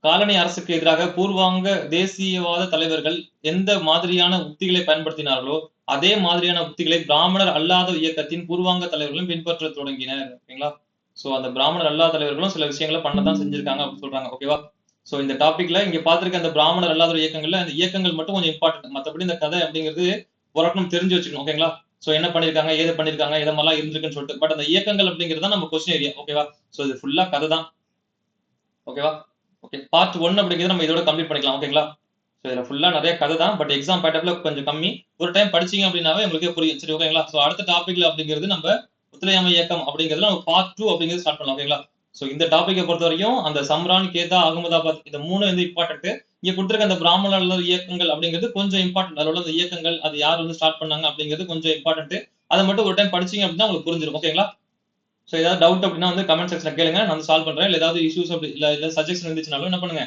காலனி அரசுக்கு எதிராக பூர்வாங்க தேசியவாத தலைவர்கள் எந்த மாதிரியான உத்திகளை பயன்படுத்தினார்களோ அதே மாதிரியான உத்திகளை பிராமணர் அல்லாத இயக்கத்தின் பூர்வாங்க தலைவர்களும் பின்பற்ற தொடங்கினர். ஓகேங்களா? சோ அந்த பிராமணர் அல்லாத தலைவர்களும் சில விஷயங்களை பண்ணதான் செஞ்சிருக்காங்க அப்படின்னு சொல்றாங்க. ஓகேவா? சோ இந்த டாபிக்ல இங்க பாத்திருக்க அந்த பிராமணர் அல்லாத இயக்கங்கள்ல அந்த இயக்கங்கள் மட்டும் கொஞ்சம் இம்பார்ட்டன்ட். மத்தபடி இந்த கதை அப்படிங்கிறது போராட்டம் தெரிஞ்சு வச்சுக்கணும். ஓகேங்களா? சோ என்ன பண்ணிருக்காங்க, ஏது பண்ணிருக்காங்க, எதை மாதிரிலாம் இருந்திருக்குன்னு சொல்லிட்டு. பட் அந்த இயக்கங்கள் அப்படிங்கிறது தான் நம்ம கொஸ்டின் ஏரியா. ஓகேவா? சோ இது ஃபுல்லா கதை தான். ஓகேவா? ஓகே. பார்ட் 1 அப்படிங்கிறது நம்ம இதோட கம்ப்ளீட் பண்ணிக்கலாம். ஓகேங்களா? சோ இதுல ஃபுல்லா நிறைய கதை தான். பட் எக்ஸாம் பேட்டர்ல கொஞ்சம் கம்மி. ஒரு டைம் படிச்சீங்க அப்படின்னாவே உங்களுக்கே புரியும். சரி, ஓகேங்களா? சோ அடுத்த டாபிக்ல அப்படிங்கிறது நம்ம ஒத்துழையாமை இயக்கம் அப்படிங்கிறதுல நம்ம பார்ட் 2 அப்படிங்கிறது ஸ்டார்ட் பண்ணலாம். ஓகேங்களா? சோ இந்த டாபிக்கை பொறுத்த வரைக்கும் அந்த சம்ரான், கேதா, அகமதாபாத் இந்த 3 வந்து இம்பார்ட்டன்ட். இங்க கொடுத்திருக்க அந்த பிராமணர் இயக்கங்கள் அப்படிங்கிறது கொஞ்சம் இம்பார்ட்டன்ட். அதோட அந்த இயக்கங்கள் அது யார் வந்து ஸ்டார்ட் பண்ணாங்க அப்படிங்கிறது கொஞ்சம் இம்பார்ட்டன்ட். அதை மட்டும் ஒரு டைம் படிச்சீங்க அப்படின்னா உங்களுக்கு புரிஞ்சிடும். ஓகேங்களா? சோ ஏதாவது டவுட் அப்படின்னா வந்து கமெண்ட் செக்ஷன்ல கேளுங்க. நான் வந்து சால்வ் பண்றேன். இல்ல ஏதாவது இஷ்யூஸ் அப்படி இல்ல சஜஷன் இருந்துச்சுனாலும் என்ன பண்ணுங்க,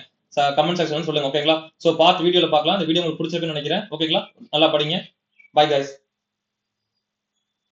கமெண்ட் செக்ஷன்ல சொல்லுங்க. ஓகேங்களா? சோ பார்ட் வீடியோல பார்க்கலாம். இந்த வீடியோ உங்களுக்கு பிடிச்சிருக்குன்னு நினைக்கிறேன். ஓகேங்களா? நல்லா படிங்க. Bye guys.